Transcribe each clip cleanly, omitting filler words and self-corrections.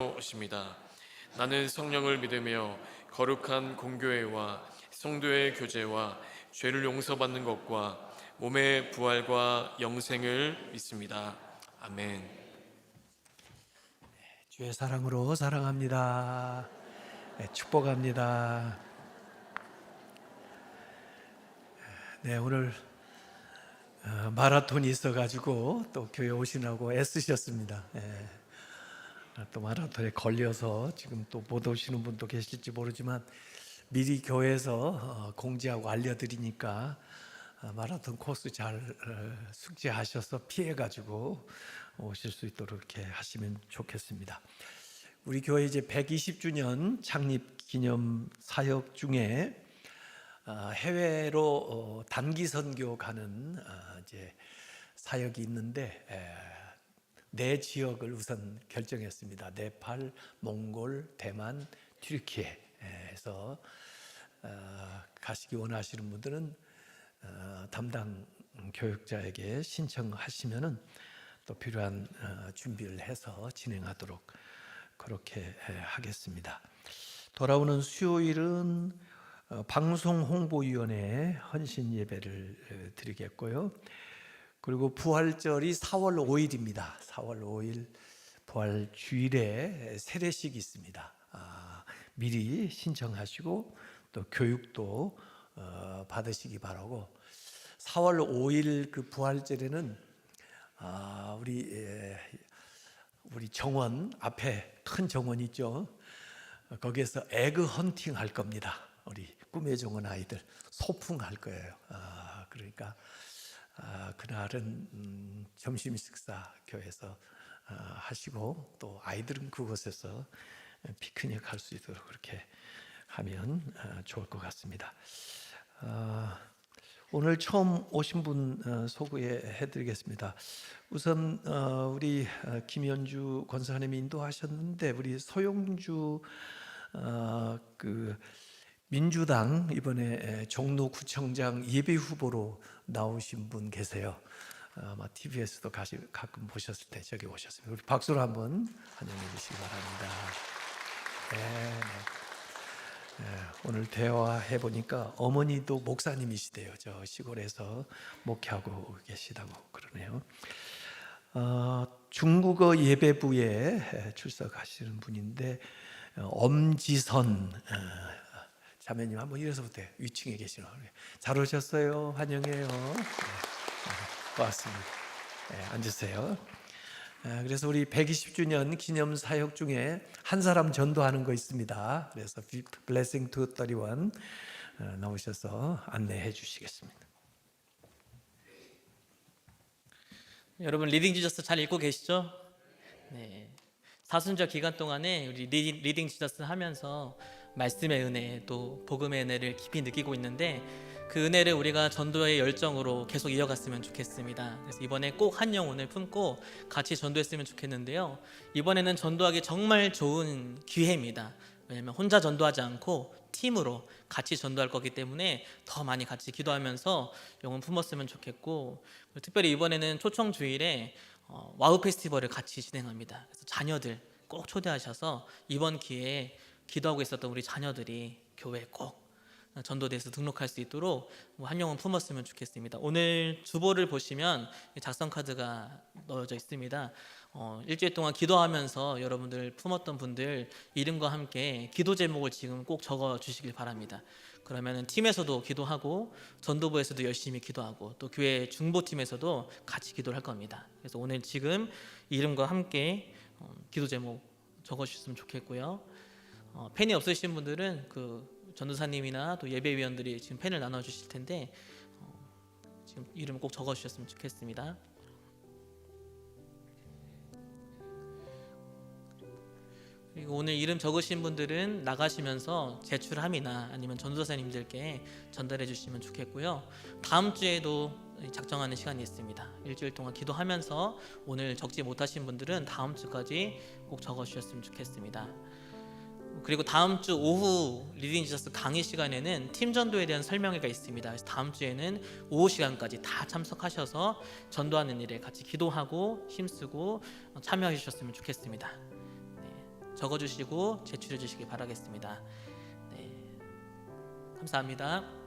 오십니다. 나는 성령을 믿으며 거룩한 공교회와 성도의 교제와 죄를 용서받는 것과 몸의 부활과 영생을 믿습니다. 아멘. 주의 사랑으로 사랑합니다. 축복합니다. 오늘 마라톤이 있어가지고 또 교회 오시라고 애쓰셨습니다. 또 마라톤에 걸려서 지금 또 못 오시는 분도 계실지 모르지만 미리 교회에서 공지하고 알려드리니까 마라톤 코스 잘 숙지하셔서 피해가지고 오실 수 있도록 이렇게 하시면 좋겠습니다. 우리 교회 이제 120주년 창립 기념 사역 중에 해외로 단기 선교 가는 이제 사역이 있는데 네 지역을 우선 결정했습니다. 네팔, 몽골, 대만, 튀르키예에서 가시기 원하시는 분들은 담당 교육자에게 신청하시면은 또 필요한 준비를 해서 진행하도록 그렇게 하겠습니다. 돌아오는 수요일은 방송홍보위원회에 헌신 예배를 드리겠고요. 그리고 부활절이 4월 5일입니다. 4월 5일 부활 주일에 세례식이 있습니다. 미리 신청하시고 또 교육도 받으시기 바라고. 4월 5일 그 부활절에는 우리 정원 앞에 큰 정원 있죠. 거기에서 에그 헌팅 할 겁니다. 우리 꿈의 정원 아이들 소풍 할 거예요. 그러니까 그날은 점심 식사 교회에서 하시고 또 아이들은 그곳에서 피크닉 할 수 있도록 그렇게 하면 좋을 것 같습니다. 오늘 처음 오신 분 소개해 드리겠습니다. 우선 우리 김현주 권사님이 인도하셨는데 우리 소용주 그 민주당 이번에 종로구청장 예비 후보로 나오신 분 계세요. 아마 TV에서도 가끔 보셨을 때 저기 오셨습니다. 우리 박수로 한번 환영해 주시기 바랍니다. 오늘 대화해 보니까 어머니도 목사님이시대요. 저 시골에서 목회하고 계시다고 그러네요. 중국어 예배부에 출석하시는 분인데 엄지선 자매님 한번 일어서부터 위층에 계시는 잘 오셨어요. 환영해요. 고맙습니다. 앉으세요. 그래서 우리 120주년 기념 사역 중에 한 사람 전도하는 거 있습니다. 그래서 Blessing to 31 나오셔서 안내해 주시겠습니다. 여러분 리딩 지저스 잘 읽고 계시죠? 네. 사순절 기간 동안에 우리 리딩 지저스 하면서 말씀의 은혜 또 복음의 은혜를 깊이 느끼고 있는데 그 은혜를 우리가 전도의 열정으로 계속 이어갔으면 좋겠습니다. 그래서 이번에 꼭 한 영혼을 품고 같이 전도했으면 좋겠는데요. 이번에는 전도하기 정말 좋은 기회입니다. 왜냐하면 혼자 전도하지 않고 팀으로 같이 전도할 거기 때문에 더 많이 같이 기도하면서 영혼 품었으면 좋겠고, 특별히 이번에는 초청 주일에 와우 페스티벌을 같이 진행합니다. 그래서 자녀들 꼭 초대하셔서 이번 기회에 기도하고 있었던 우리 자녀들이 교회에 꼭 전도대에서 등록할 수 있도록 한 영혼 품었으면 좋겠습니다. 오늘 주보를 보시면 작성 카드가 넣어져 있습니다. 일주일 동안 기도하면서 여러분들 품었던 분들 이름과 함께 기도 제목을 지금 꼭 적어 주시길 바랍니다. 그러면 팀에서도 기도하고 전도부에서도 열심히 기도하고 또 교회 중보팀에서도 같이 기도를 할 겁니다. 그래서 오늘 지금 이름과 함께 기도 제목 적어 주셨으면 좋겠고요. 펜이 없으신 분들은 그 전도사님이나 또 예배위원들이 지금 펜을 나눠 주실 텐데 지금 이름 꼭 적어 주셨으면 좋겠습니다. 그리고 오늘 이름 적으신 분들은 나가시면서 제출함이나 아니면 전도사님들께 전달해 주시면 좋겠고요. 다음 주에도 작정하는 시간이 있습니다. 일주일 동안 기도하면서 오늘 적지 못하신 분들은 다음 주까지 꼭 적어 주셨으면 좋겠습니다. 그리고 다음 주 오후 리딩 지저스 강의 시간에는 팀 전도에 대한 설명회가 있습니다. 그래서 다음 주에는 오후 시간까지 다 참석하셔서 전도하는 일에 같이 기도하고 힘쓰고 참여해 주셨으면 좋겠습니다. 적어주시고 제출해 주시기 바라겠습니다. 네, 감사합니다.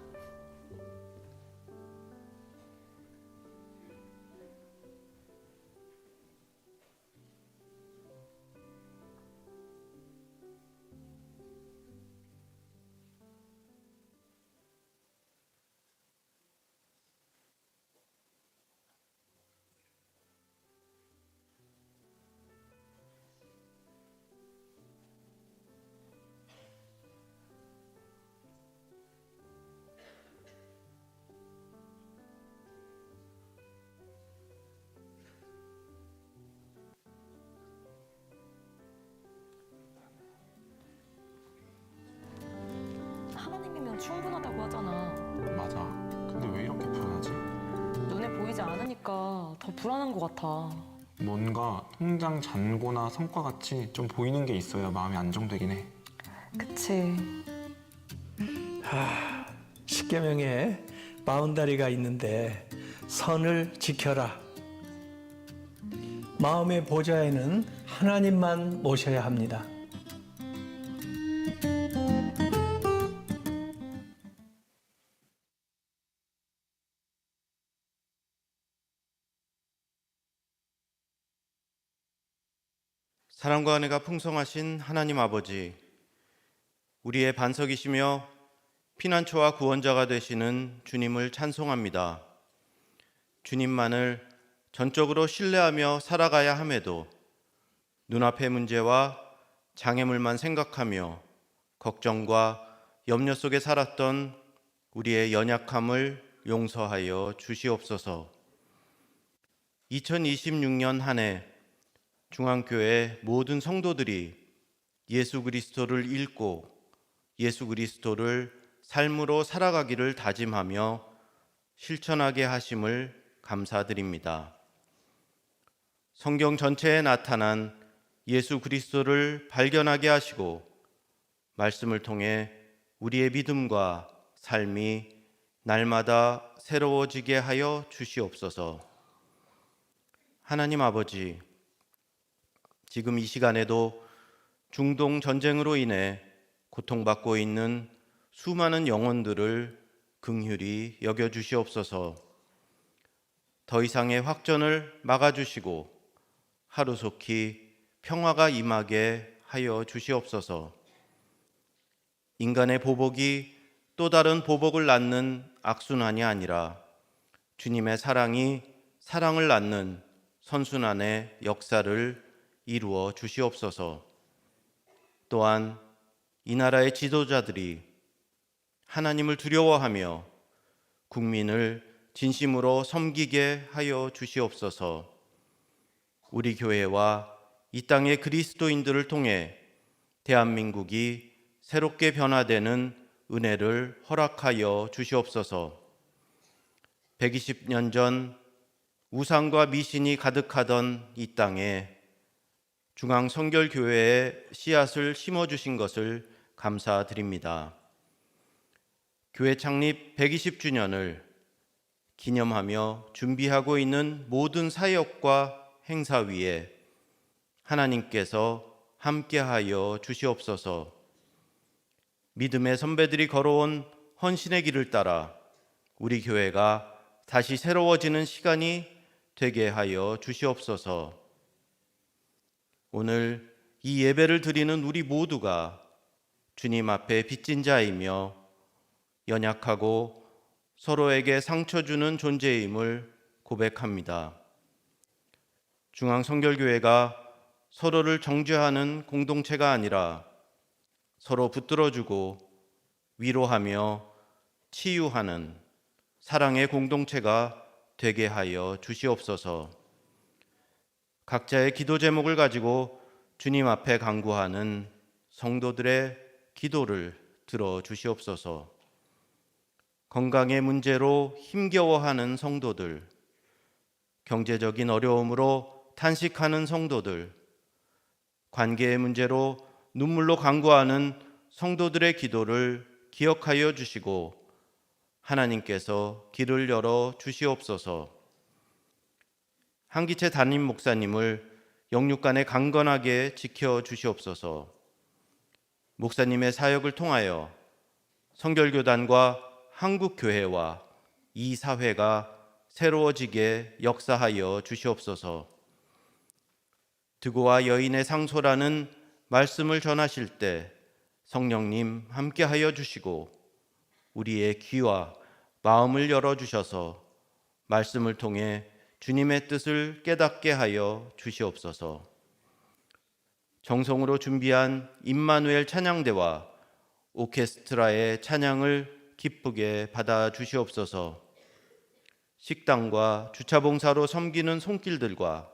하나님이면 충분하다고 하잖아. 맞아. 근데 왜 이렇게 불안하지? 눈에 보이지 않으니까 더 불안한 것 같아. 뭔가 통장 잔고나 성과같이 좀 보이는 게 있어야 마음이 안정되긴 해. 그치. 십계명에 바운다리가 있는데 선을 지켜라. 마음의 보좌에는 하나님만 모셔야 합니다. 사랑과 은혜가 풍성하신 하나님 아버지, 우리의 반석이시며 피난처와 구원자가 되시는 주님을 찬송합니다. 주님만을 전적으로 신뢰하며 살아가야 함에도 눈앞의 문제와 장애물만 생각하며 걱정과 염려 속에 살았던 우리의 연약함을 용서하여 주시옵소서. 2026년 한 해 중앙교회 모든 성도들이 예수 그리스도를 읽고 예수 그리스도를 삶으로 살아가기를 다짐하며 실천하게 하심을 감사드립니다. 성경 전체에 나타난 예수 그리스도를 발견하게 하시고 말씀을 통해 우리의 믿음과 삶이 날마다 새로워지게 하여 주시옵소서. 하나님 아버지, 지금 이 시간에도 중동 전쟁으로 인해 고통받고 있는 수많은 영혼들을 긍휼히 여겨주시옵소서. 더 이상의 확전을 막아주시고 하루속히 평화가 임하게 하여 주시옵소서. 인간의 보복이 또 다른 보복을 낳는 악순환이 아니라 주님의 사랑이 사랑을 낳는 선순환의 역사를 이루어 주시옵소서. 또한 이 나라의 지도자들이 하나님을 두려워하며 국민을 진심으로 섬기게 하여 주시옵소서. 우리 교회와 이 땅의 그리스도인들을 통해 대한민국이 새롭게 변화되는 은혜를 허락하여 주시옵소서. 120년 전 우상과 미신이 가득하던 이 땅에 중앙성결교회에 씨앗을 심어주신 것을 감사드립니다. 교회 창립 120주년을 기념하며 준비하고 있는 모든 사역과 행사 위에 하나님께서 함께하여 주시옵소서. 믿음의 선배들이 걸어온 헌신의 길을 따라 우리 교회가 다시 새로워지는 시간이 되게 하여 주시옵소서. 오늘 이 예배를 드리는 우리 모두가 주님 앞에 빚진 자이며 연약하고 서로에게 상처 주는 존재임을 고백합니다. 중앙성결교회가 서로를 정죄하는 공동체가 아니라 서로 붙들어주고 위로하며 치유하는 사랑의 공동체가 되게 하여 주시옵소서. 각자의 기도 제목을 가지고 주님 앞에 간구하는 성도들의 기도를 들어 주시옵소서. 건강의 문제로 힘겨워하는 성도들, 경제적인 어려움으로 탄식하는 성도들, 관계의 문제로 눈물로 간구하는 성도들의 기도를 기억하여 주시고 하나님께서 길을 열어 주시옵소서. 한기채 담임 목사님을 영육간에 강건하게 지켜 주시옵소서. 목사님의 사역을 통하여 성결교단과 한국교회와 이 사회가 새로워지게 역사하여 주시옵소서. 드고와 여인의 상소라는 말씀을 전하실 때 성령님 함께하여 주시고 우리의 귀와 마음을 열어주셔서 말씀을 통해 주님의 뜻을 깨닫게 하여 주시옵소서. 정성으로 준비한 임마누엘 찬양대와 오케스트라의 찬양을 기쁘게 받아 주시옵소서. 식당과 주차봉사로 섬기는 손길들과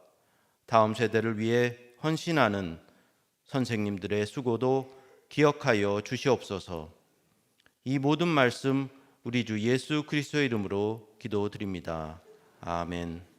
다음 세대를 위해 헌신하는 선생님들의 수고도 기억하여 주시옵소서. 이 모든 말씀 우리 주 예수 그리스도의 이름으로 기도드립니다. 아멘.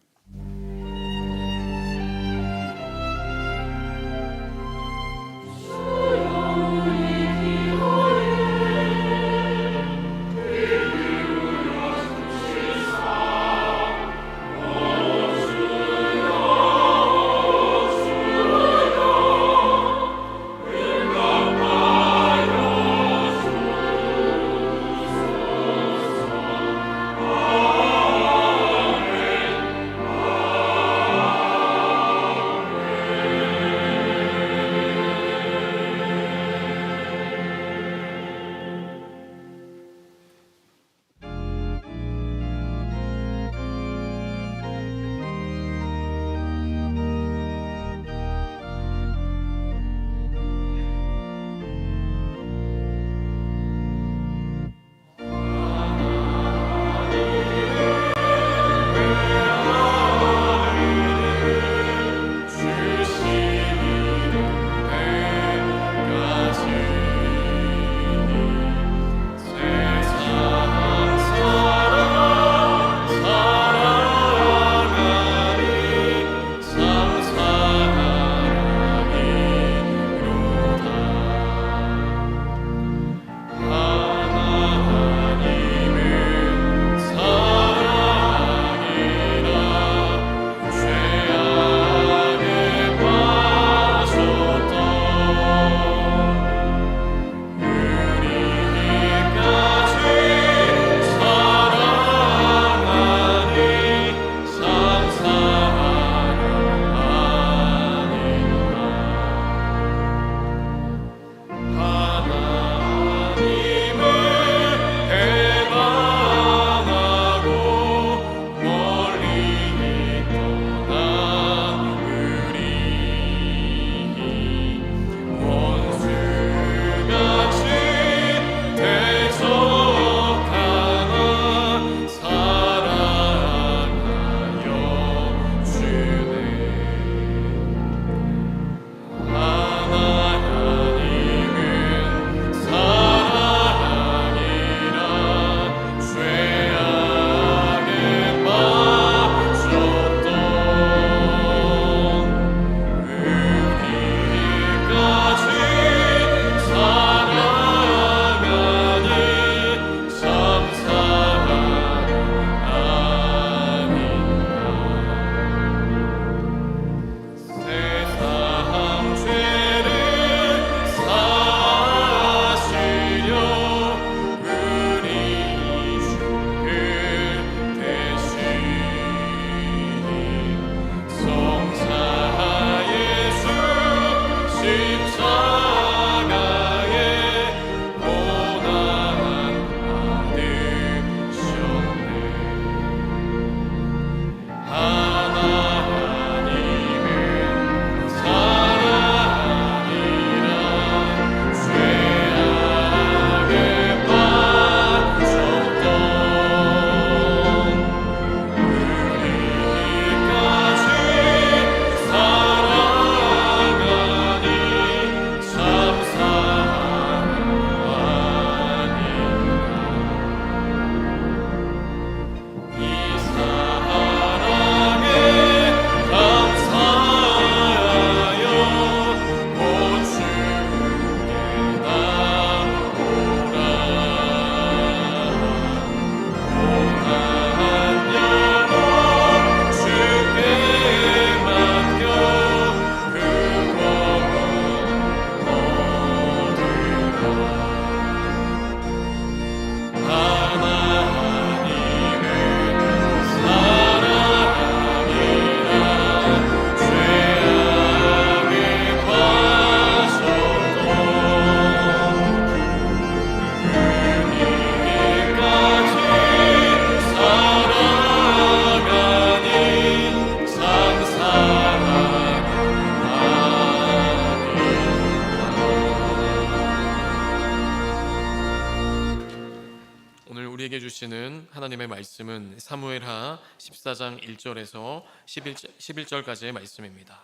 우리에게 주시는 하나님의 말씀은 사무엘하 14장 1절에서 11절까지의 말씀입니다.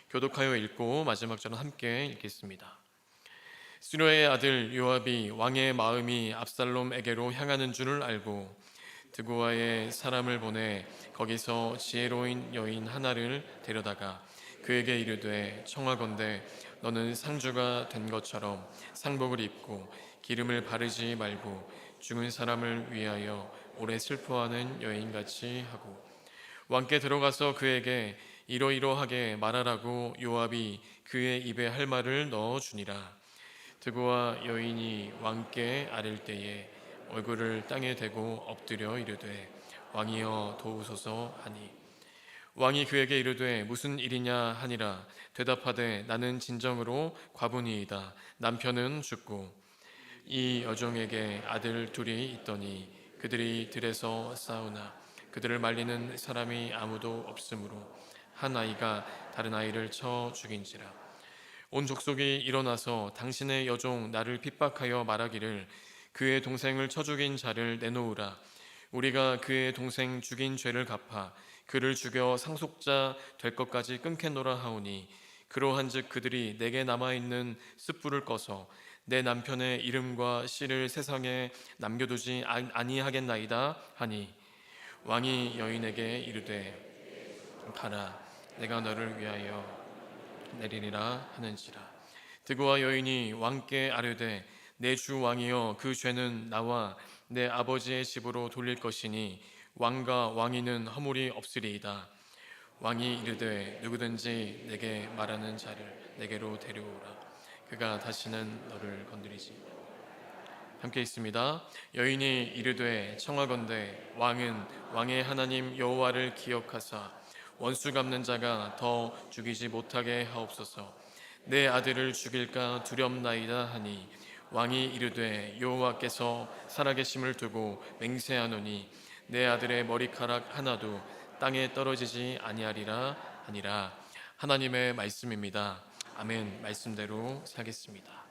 교독하여 읽고 마지막 절은 함께 읽겠습니다. 수르의 아들 요압이 왕의 마음이 압살롬에게로 향하는 줄을 알고 드고아에 사람을 보내 거기서 지혜로운 여인 하나를 데려다가 그에게 이르되 청하건대 너는 상주가 된 것처럼 상복을 입고 기름을 바르지 말고 죽은 사람을 위하여 오래 슬퍼하는 여인같이 하고 왕께 들어가서 그에게 이러이러하게 말하라고 요압이 그의 입에 할 말을 넣어 주니라. 드고아 여인이 왕께 아랠 때에 얼굴을 땅에 대고 엎드려 이르되 왕이여 도우소서 하니 왕이 그에게 이르되 무슨 일이냐 하니라. 대답하되 나는 진정으로 과부니이다. 남편은 죽고 이 여종에게 아들 둘이 있더니 그들이 들에서 싸우나 그들을 말리는 사람이 아무도 없으므로 한 아이가 다른 아이를 쳐 죽인지라. 온 족속이 일어나서 당신의 여종 나를 핍박하여 말하기를 그의 동생을 쳐 죽인 자를 내놓으라. 우리가 그의 동생 죽인 죄를 갚아 그를 죽여 상속자 될 것까지 끊겠노라 하오니 그러한즉 그들이 내게 남아있는 숯불을 꺼서 내 남편의 이름과 씨를 세상에 남겨두지 아니하겠나이다 하니 왕이 여인에게 이르되 가라 내가 너를 위하여 내리리라 하는지라. 드고아 여인이 왕께 아뢰되 내 주 왕이여 그 죄는 나와 내 아버지의 집으로 돌릴 것이니 왕과 왕위는 허물이 없으리이다. 왕이 이르되 누구든지 내게 말하는 자를 내게로 데려오라. 그가 다시는 너를 건드리지. 함께 있습니다. 여인이 이르되 청하건대 왕은 왕의 하나님 여호와를 기억하사 원수 갚는 자가 더 죽이지 못하게 하옵소서. 내 아들을 죽일까 두렵나이다 하니 왕이 이르되 여호와께서 살아계심을 두고 맹세하노니 내 아들의 머리카락 하나도 땅에 떨어지지 아니하리라 하니라. 하나님의 말씀입니다. 아멘. 말씀대로 살겠습니다.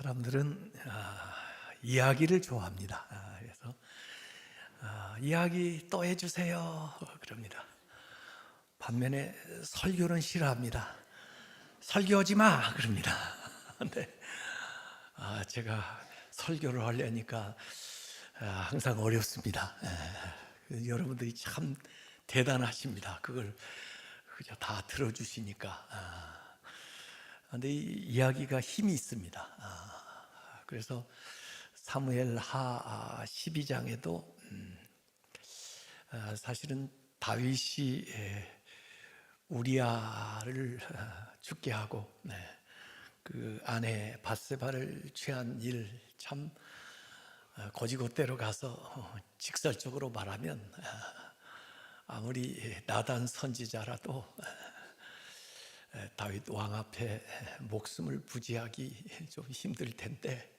사람들은 이야기를 좋아합니다. 그래서 이야기 또 해주세요 그럽니다. 반면에 설교는 싫어합니다. 설교하지 마 그럽니다. 근데 제가 설교를 하려니까 항상 어렵습니다. 여러분들이 참 대단하십니다. 그걸 그저 다 들어주시니까. 근데 이 이야기가 힘이 있습니다. 그래서 사무엘하 12장에도 사실은 다윗이 우리아를 죽게 하고 그 아내 밧세바를 취한 일 참 고지고대로 가서 직설적으로 말하면 아무리 나단 선지자라도 다윗 왕 앞에 목숨을 부지하기 좀 힘들 텐데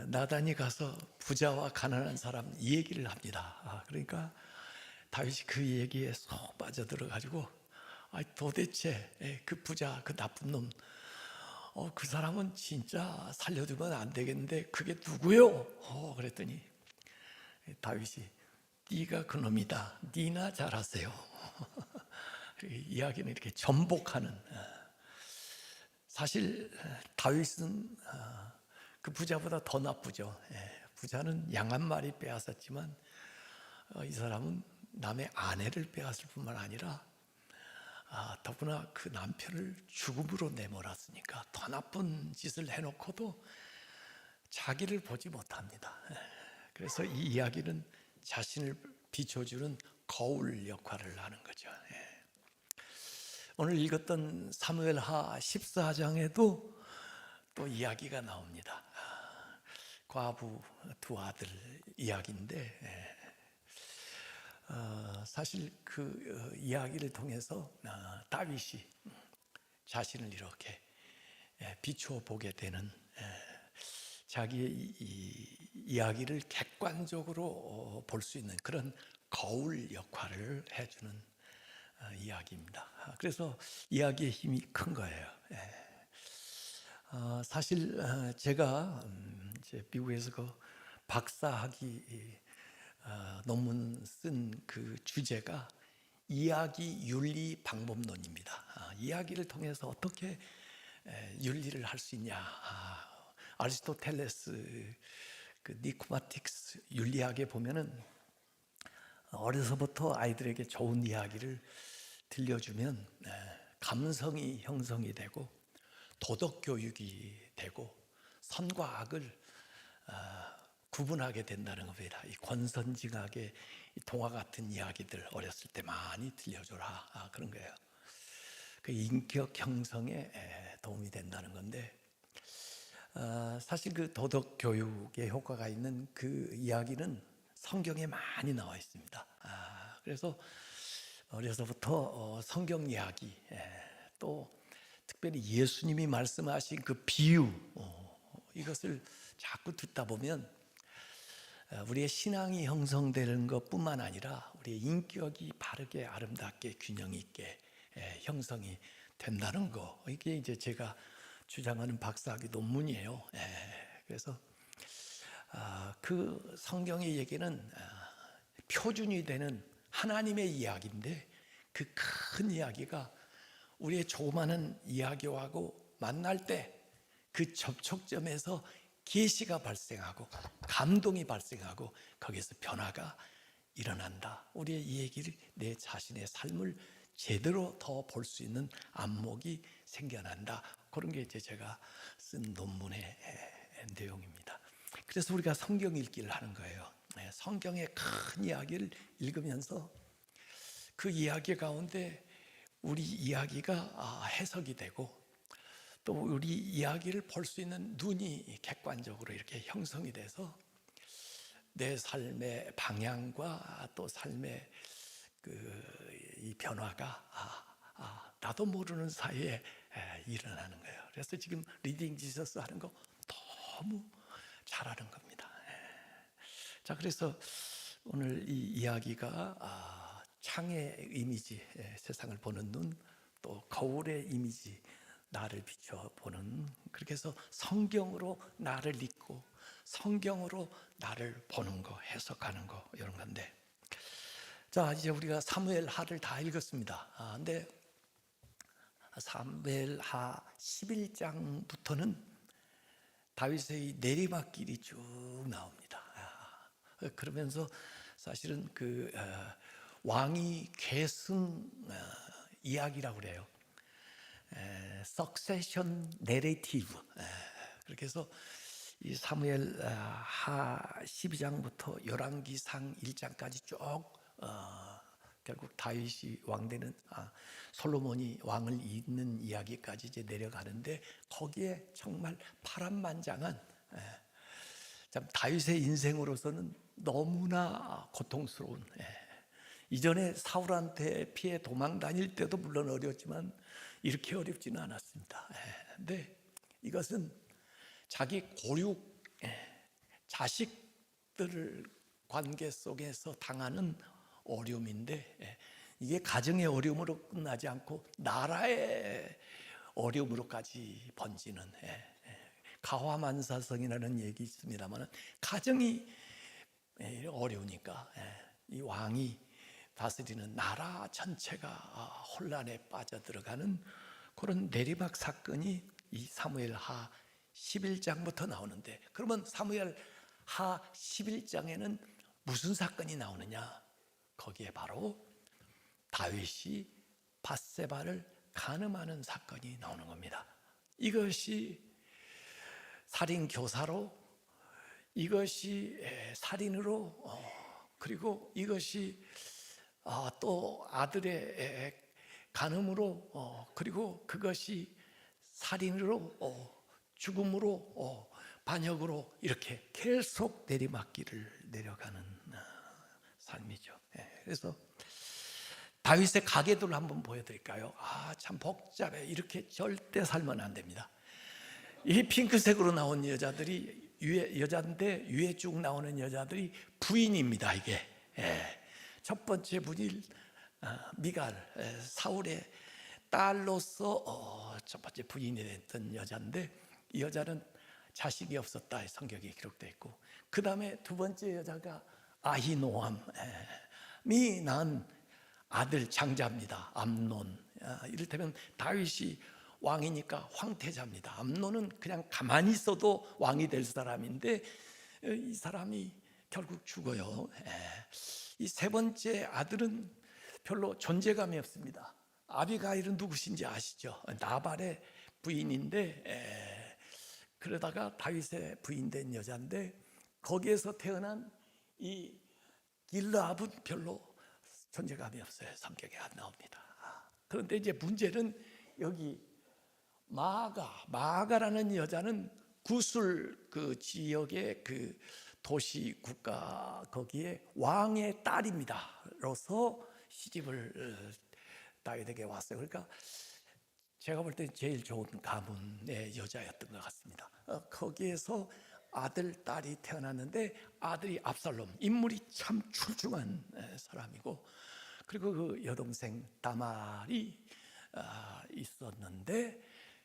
나단이 가서 부자와 가난한 사람 이 얘기를 합니다. 그러니까 다윗이 그 얘기에 쏙 빠져들어 가지고 도대체 그 부자 그 나쁜 놈 그 사람은 진짜 살려두면 안 되겠는데 그게 누구요? 그랬더니 다윗이 네가 그 놈이다. 네나 잘하세요. 이야기는 이렇게 전복하는. 사실 다윗은 그 부자보다 더 나쁘죠. 부자는 양 한 마리 빼앗았지만 이 사람은 남의 아내를 빼앗을 뿐만 아니라 더구나 그 남편을 죽음으로 내몰았으니까 더 나쁜 짓을 해놓고도 자기를 보지 못합니다. 그래서 이 이야기는 자신을 비춰주는 거울 역할을 하는 거죠. 오늘 읽었던 사무엘하 14장에도 또 이야기가 나옵니다. 과부 두 아들 이야기인데 사실 그 이야기를 통해서 다윗이 자신을 이렇게 비추어 보게 되는 자기의 이야기를 객관적으로 볼 수 있는 그런 거울 역할을 해주는 이야기입니다. 그래서 이야기의 힘이 큰 거예요. 사실 제가 이제 미국에서 그 박사학위 논문 쓴 그 주제가 이야기 윤리 방법론입니다. 이야기를 통해서 어떻게 윤리를 할 수 있냐. 아리스토텔레스 그 니코마틱스 윤리학에 보면은 어려서부터 아이들에게 좋은 이야기를 들려주면 감성이 형성이 되고 도덕 교육이 되고 선과 악을 구분하게 된다는 겁니다. 이 권선징악의 동화 같은 이야기들 어렸을 때 많이 들려줘라 그런 거예요. 그 인격 형성에 도움이 된다는 건데 사실 그 도덕 교육에 효과가 있는 그 이야기는 성경에 많이 나와 있습니다. 그래서 어려서부터 성경 이야기 또 특별히 예수님이 말씀하신 그 비유 이것을 자꾸 듣다 보면 우리의 신앙이 형성되는 것뿐만 아니라 우리의 인격이 바르게 아름답게 균형 있게 형성이 된다는 거 이게 이제 제가 주장하는 박사학위 논문이에요. 그래서 그 성경의 얘기는 표준이 되는 하나님의 이야기인데 그 큰 이야기가 우리의 조그마한 이야기하고 만날 때 그 접촉점에서 계시가 발생하고 감동이 발생하고 거기서 변화가 일어난다. 우리의 이 얘기를 내 자신의 삶을 제대로 더 볼 수 있는 안목이 생겨난다. 그런 게 이제 제가 쓴 논문의 내용입니다. 그래서 우리가 성경 읽기를 하는 거예요. 성경의 큰 이야기를 읽으면서 그 이야기 가운데 우리 이야기가 해석이 되고 또 우리 이야기를 볼 수 있는 눈이 객관적으로 이렇게 형성이 돼서 내 삶의 방향과 또 삶의 이 변화가 나도 모르는 사이에 일어나는 거예요. 그래서 지금 리딩 지저스 하는 거 너무 잘하는 겁니다. 자, 그래서 오늘 이 이야기가 창의 이미지, 세상을 보는 눈, 또 거울의 이미지, 나를 비춰보는, 그렇게 해서 성경으로 나를 읽고 성경으로 나를 보는 거, 해석하는 거, 이런 건데, 자, 이제 우리가 사무엘하를 다 읽었습니다. 근데 사무엘하 11장부터는 다윗의 내리막길이 쭉 나옵니다. 그러면서 사실은 그 왕이 계승 이야기라고 그래요. 석세션 내레티브. 그렇게 해서 이 사무엘 하 12장부터 열왕기상 1장까지 쭉 결국 다윗이 왕되는 솔로몬이 왕을 잇는 이야기까지 이제 내려가는데, 거기에 정말 파란만장한 참 다윗의 인생으로서는 너무나 고통스러운, 이전에 사울한테 피해 도망 다닐 때도 물론 어려웠지만 이렇게 어렵지는 않았습니다. 근데 이것은 자기 고륙 자식들 관계 속에서 당하는 어려움인데, 이게 가정의 어려움으로 끝나지 않고 나라의 어려움으로까지 번지는, 가화만사성이라는 얘기 있습니다만 가정이 어려우니까 이 왕이 다스리는 나라 전체가 혼란에 빠져들어가는 그런 내리막 사건이 이 사무엘하 11장부터 나오는데, 그러면 사무엘하 11장에는 무슨 사건이 나오느냐? 거기에 바로 다윗이 밧세바를 간음하는 사건이 나오는 겁니다. 이것이 살인 교사로, 이것이 살인으로, 그리고 이것이 또 아들의 간음으로, 그리고 그것이 살인으로, 죽음으로, 반역으로, 이렇게 계속 내리막길을 내려가는 삶이죠. 그래서 다윗의 가계도를 한번 보여드릴까요? 참 복잡해. 이렇게 절대 살면 안 됩니다. 이 핑크색으로 나온 여자들이 여자인데, 위에 쭉 나오는 여자들이 부인입니다. 이게 첫 번째 부인 미갈, 사울의 딸로서 첫 번째 부인이 됐던 여자인데, 이 여자는 자식이 없었다 성경에 기록되어 있고, 그 다음에 두 번째 여자가 아히노암이 낳은 아들 장자입니다. 암논. 이를테면 다윗이 왕이니까 황태자입니다. 암논은 그냥 가만히 있어도 왕이 될 사람인데, 이 사람이 결국 죽어요. 이 세 번째 아들은 별로 존재감이 없습니다. 아비가일은 누구신지 아시죠? 나발의 부인인데, 그러다가 다윗의 부인된 여자인데, 거기에서 태어난 이 길라압은 별로 존재감이 없어요. 성경에 안 나옵니다. 그런데 이제 문제는 여기 마아가라는 여자는 구술 그 지역의 그 도시 국가 거기에 왕의 딸입니다.로서 시집을 다윗에게 왔어요. 그러니까 제가 볼 때 제일 좋은 가문의 여자였던 것 같습니다. 거기에서 아들, 딸이 태어났는데, 아들이 압살롬, 인물이 참 출중한 사람이고, 그리고 그 여동생 다말이 있었는데,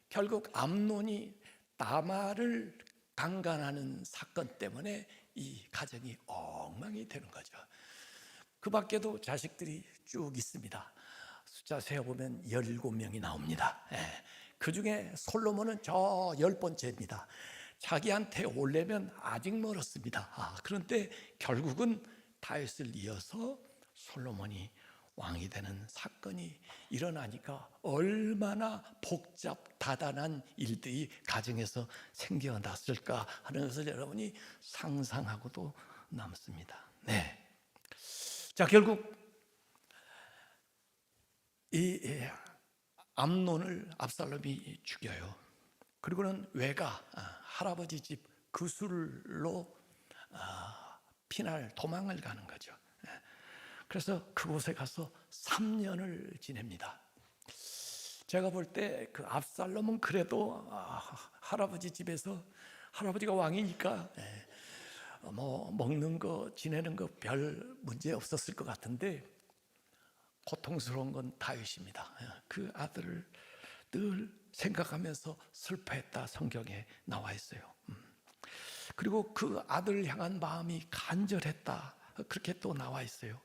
결국 암논이 다말을 강간하는 사건 때문에 이 가정이 엉망이 되는 거죠. 그 밖에도 자식들이 쭉 있습니다. 숫자 세어보면 17명이 나옵니다. 그 중에 솔로몬은 저 10번째입니다. 자기한테 오려면 아직 멀었습니다. 그런데 결국은 다윗을 이어서 솔로몬이 왕이 되는 사건이 일어나니까 얼마나 복잡 다단한 일들이 가정에서 생겨났을까 하는 것을 여러분이 상상하고도 남습니다. 네. 자, 결국 이 암논을 압살롬이 죽여요. 그리고는 외가 할아버지 집 그술로 피날 도망을 가는 거죠. 그래서 그곳에 가서 3년을 지냅니다. 제가 볼 때 그 압살롬은 그래도 할아버지 집에서, 할아버지가 왕이니까 뭐 먹는 거 지내는 거 별 문제 없었을 것 같은데, 고통스러운 건 다윗입니다. 그 아들을 늘 생각하면서 슬퍼했다 성경에 나와 있어요. 그리고 그 아들을 향한 마음이 간절했다 그렇게 또 나와 있어요.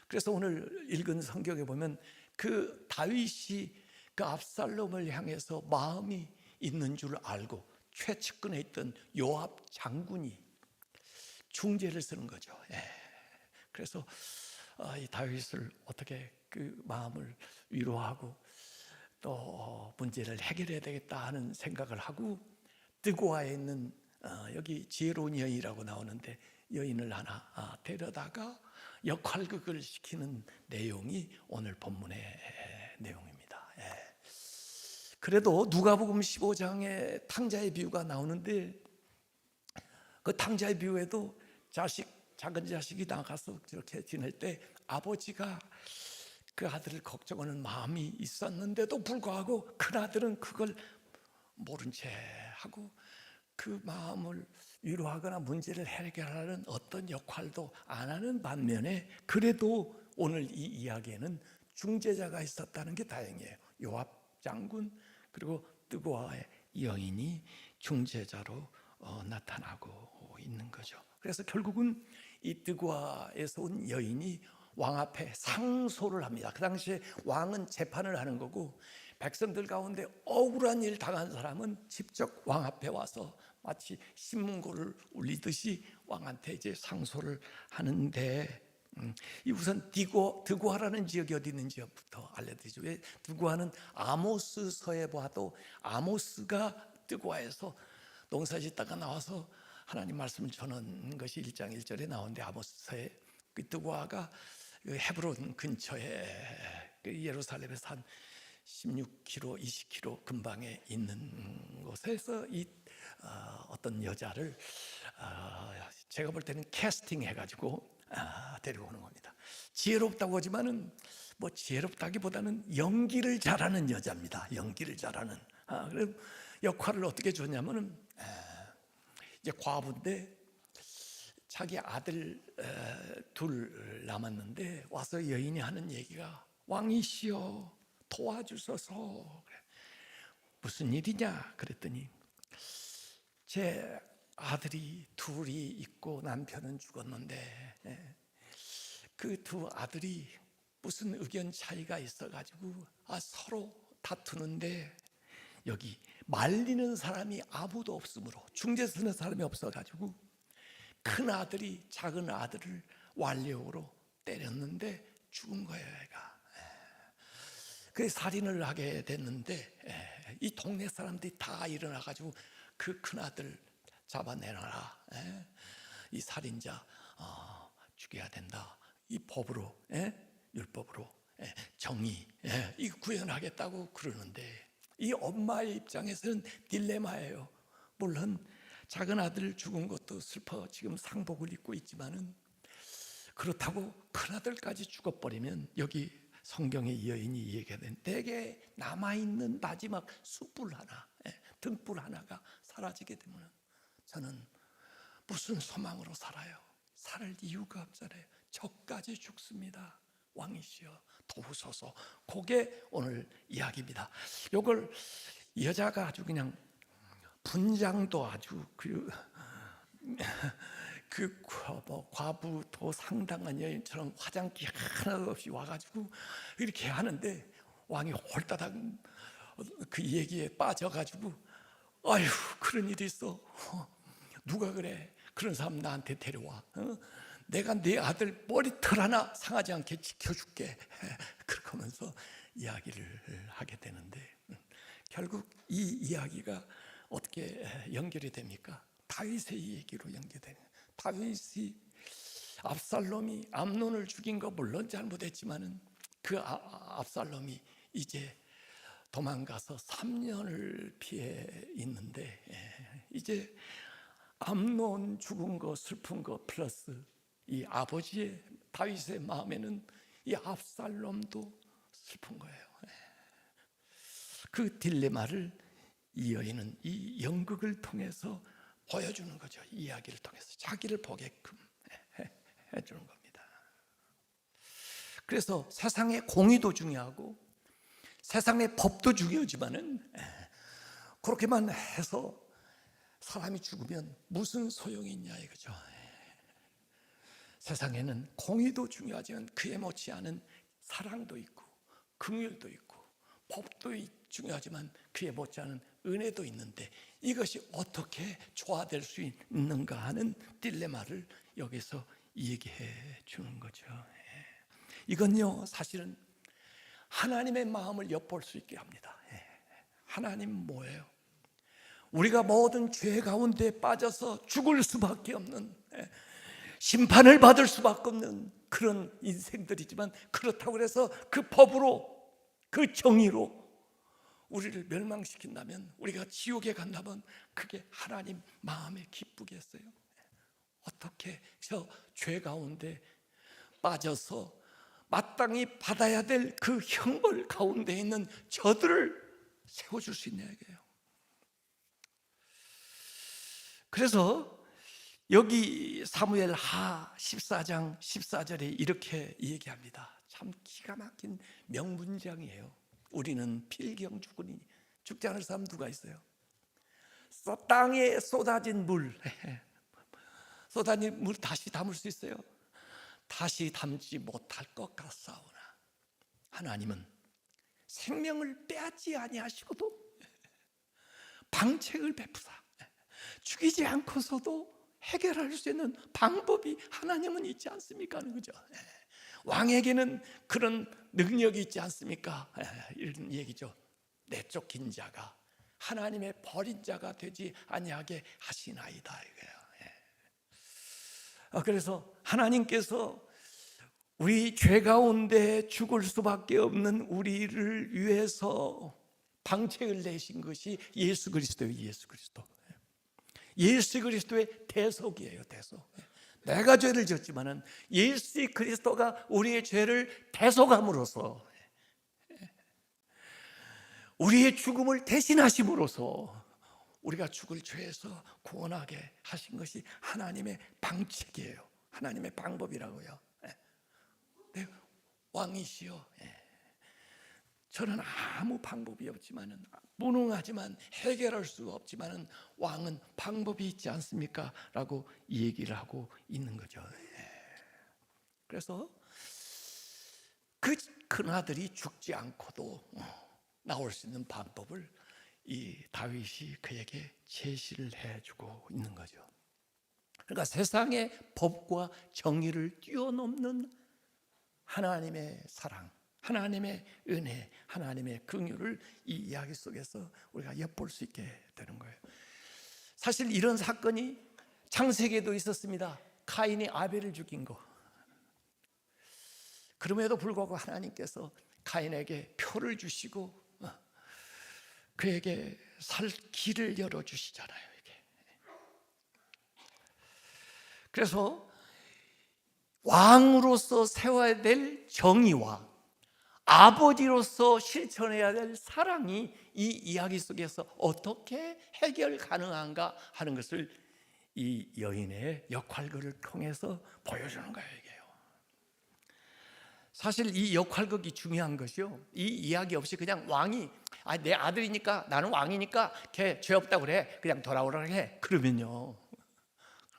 그래서 오늘 읽은 성경에 보면 그 다윗이 그 압살롬을 향해서 마음이 있는 줄 알고 최측근에 있던 요압 장군이 중재를 쓰는 거죠. 그래서 이 다윗을 어떻게 그 마음을 위로하고 또 문제를 해결해야 되겠다 하는 생각을 하고 뜨고아에 있는 여기 지혜로운 여인이라고 나오는데 여인을 하나 데려다가 역할극을 시키는 내용이 오늘 본문의 내용입니다. 그래도 누가복음 15장에 탕자의 비유가 나오는데 그 탕자의 비유에도 작은 자식이 나가서 저렇게 지낼 때 아버지가 그 아들을 걱정하는 마음이 있었는데도 불구하고 큰 아들은 그걸 모른 채 하고 그 마음을 위로하거나 문제를 해결하는 어떤 역할도 안 하는 반면에 그래도 오늘 이 이야기에는 중재자가 있었다는 게 다행이에요. 요압 장군 그리고 뜨고아의 여인이 중재자로 나타나고 있는 거죠. 그래서 결국은 이 뜨고아에서 온 여인이 왕 앞에 상소를 합니다. 그 당시에 왕은 재판을 하는 거고 백성들 가운데 억울한 일 당한 사람은 직접 왕 앞에 와서 마치 신문고를 울리듯이 왕한테 이제 상소를 하는데 이 우선 드고아라는 지역이 어디 있는지부터 알려드리죠. 왜 드고아는 아모스서에 봐도 아모스가 드고아에서 농사짓다가 나와서 하나님 말씀을 전하는 것이 1장 1절에 나오는데 아모스서에 그 드고아가 헤브론 근처에 예루살렘에서 한 16km, 20km 근방에 있는 곳에서 이 어떤 여자를 제가 볼 때는 캐스팅 해가지고 데려오는 겁니다. 지혜롭다고 하지만은 뭐 지혜롭다기보다는 연기를 잘하는 여자입니다. 연기를 잘하는. 그래서 역할을 어떻게 줬냐면은 이제 과부인데 자기 아들 둘 남았는데 와서 여인이 하는 얘기가 왕이시여 도와주소서. 그래. 무슨 일이냐 그랬더니 제 아들이 둘이 있고 남편은 죽었는데 그 두 아들이 무슨 의견 차이가 있어가지고 서로 다투는데 여기 말리는 사람이 아무도 없으므로 중재 서는 사람이 없어가지고 큰 아들이 작은 아들을 완력으로 때렸는데 죽은 거예요. 애가. 그 살인을 하게 됐는데 이 동네 사람들이 다 일어나가지고 그 큰 아들 잡아내놔라. 이 살인자 죽여야 된다. 이 법으로 율법으로 정의 이거 구현하겠다고 그러는데 이 엄마의 입장에서는 딜레마예요. 물론 작은 아들 죽은 것도 슬퍼 지금 상복을 입고 있지만은 그렇다고 큰 아들까지 죽어버리면 여기 성경의 여인이 얘기하는 대개 남아있는 마지막 숯불 하나 등불 하나가 사라지게 되면 저는 무슨 소망으로 살아요? 살 이유가 없잖아요. 저까지 죽습니다. 왕이시여 도우소서. 그게 오늘 이야기입니다. 이걸 여자가 아주 그냥 분장도 아주 과부도 상당한 여인처럼 화장기 하나도 없이 와가지고 이렇게 하는데 왕이 홀따닥 그 얘기에 빠져가지고 아유 그런 일이 있어. 누가 그래? 그런 사람 나한테 데려와. 내가 네 아들 머리털 하나 상하지 않게 지켜줄게. 그렇게 하면서 이야기를 하게 되는데 결국 이 이야기가 어떻게 연결이 됩니까? 다윗의 얘기로 연결되는. 다윗이 압살롬이 암논을 죽인 거 물론 잘못했지만은 그 압살롬이 이제 도망가서 3년을 피해 있는데 이제 암논 죽은 거 슬픈 거 플러스 이 아버지의 다윗의 마음에는 이 압살롬도 슬픈 거예요. 그 딜레마를 이 여인은 이 연극을 통해서 보여주는 거죠. 이야기를 통해서 자기를 보게끔 해주는 겁니다. 그래서 세상의 공의도 중요하고 세상의 법도 중요하지만은 그렇게만 해서 사람이 죽으면 무슨 소용이 있냐 이거죠. 세상에는 공의도 중요하지만 그에 못지않은 사랑도 있고 긍휼도 있고 법도 중요하지만 그에 못지않은 은혜도 있는데 이것이 어떻게 조화될 수 있는가 하는 딜레마를 여기서 얘기해 주는 거죠. 이건요 사실은 하나님의 마음을 엿볼 수 있게 합니다. 하나님 뭐예요? 우리가 모든 죄 가운데 빠져서 죽을 수밖에 없는, 심판을 받을 수밖에 없는 그런 인생들이지만, 그렇다고 해서 그 법으로, 그 정의로 우리를 멸망시킨다면, 우리가 지옥에 간다면 그게 하나님 마음에 기쁘겠어요? 어떻게 저 죄 가운데 빠져서 마땅히 받아야 될 그 형벌 가운데 있는 저들을 세워줄 수 있냐 이거예요. 그래서 여기 사무엘 하 14장 14절에 이렇게 얘기합니다. 참 기가 막힌 명문장이에요. 우리는 필경 죽으니 죽지 않을 사람 누가 있어요? 땅에 쏟아진 물, 쏟아진 물 다시 담을 수 있어요? 다시 담지 못할 것 같사오나 하나님은 생명을 빼앗지 아니하시고도 방책을 베푸사 죽이지 않고서도 해결할 수 있는 방법이 하나님은 있지 않습니까? 그죠? 왕에게는 그런 능력이 있지 않습니까? 이런 얘기죠. 내쫓긴 자가 하나님의 버린 자가 되지 아니하게 하시나이다 이거예요. 그래서 하나님께서 우리 죄 가운데 죽을 수밖에 없는 우리를 위해서 방책을 내신 것이 예수 그리스도예요. 예수 그리스도. 예수 그리스도의 대속이에요. 대속. 내가 죄를 졌지만은 예수 그리스도가 우리의 죄를 대속함으로써, 우리의 죽음을 대신하심으로써 우리가 죽을 죄에서 구원하게 하신 것이 하나님의 방책이에요. 하나님의 방법이라고요. 네, 왕이시여, 저는 아무 방법이 없지만은, 무능하지만 해결할 수 없지만은 왕은 방법이 있지 않습니까? 라고 얘기를 하고 있는 거죠. 그래서 그 큰아들이 죽지 않고도 나올 수 있는 방법을 이 다윗이 그에게 제시를 해주고 있는 거죠. 그러니까 세상의 법과 정의를 뛰어넘는 하나님의 사랑, 하나님의 은혜, 하나님의 긍휼을 이 이야기 속에서 우리가 엿볼 수 있게 되는 거예요. 사실 이런 사건이 창세기에도 있었습니다. 카인이 아벨을 죽인 거. 그럼에도 불구하고 하나님께서 카인에게 표를 주시고 그에게 살 길을 열어주시잖아요. 이게. 그래서 왕으로서 세워야 될 정의와 아버지로서 실천해야 될 사랑이 이 이야기 속에서 어떻게 해결 가능한가 하는 것을 이 여인의 역할극을 통해서 보여주는 거예요. 이게요. 사실 이 역할극이 중요한 것이요, 이 이야기 없이 그냥 왕이 내 아들이니까, 나는 왕이니까 걔 죄 없다고 그래, 그냥 돌아오라 해, 그러면요,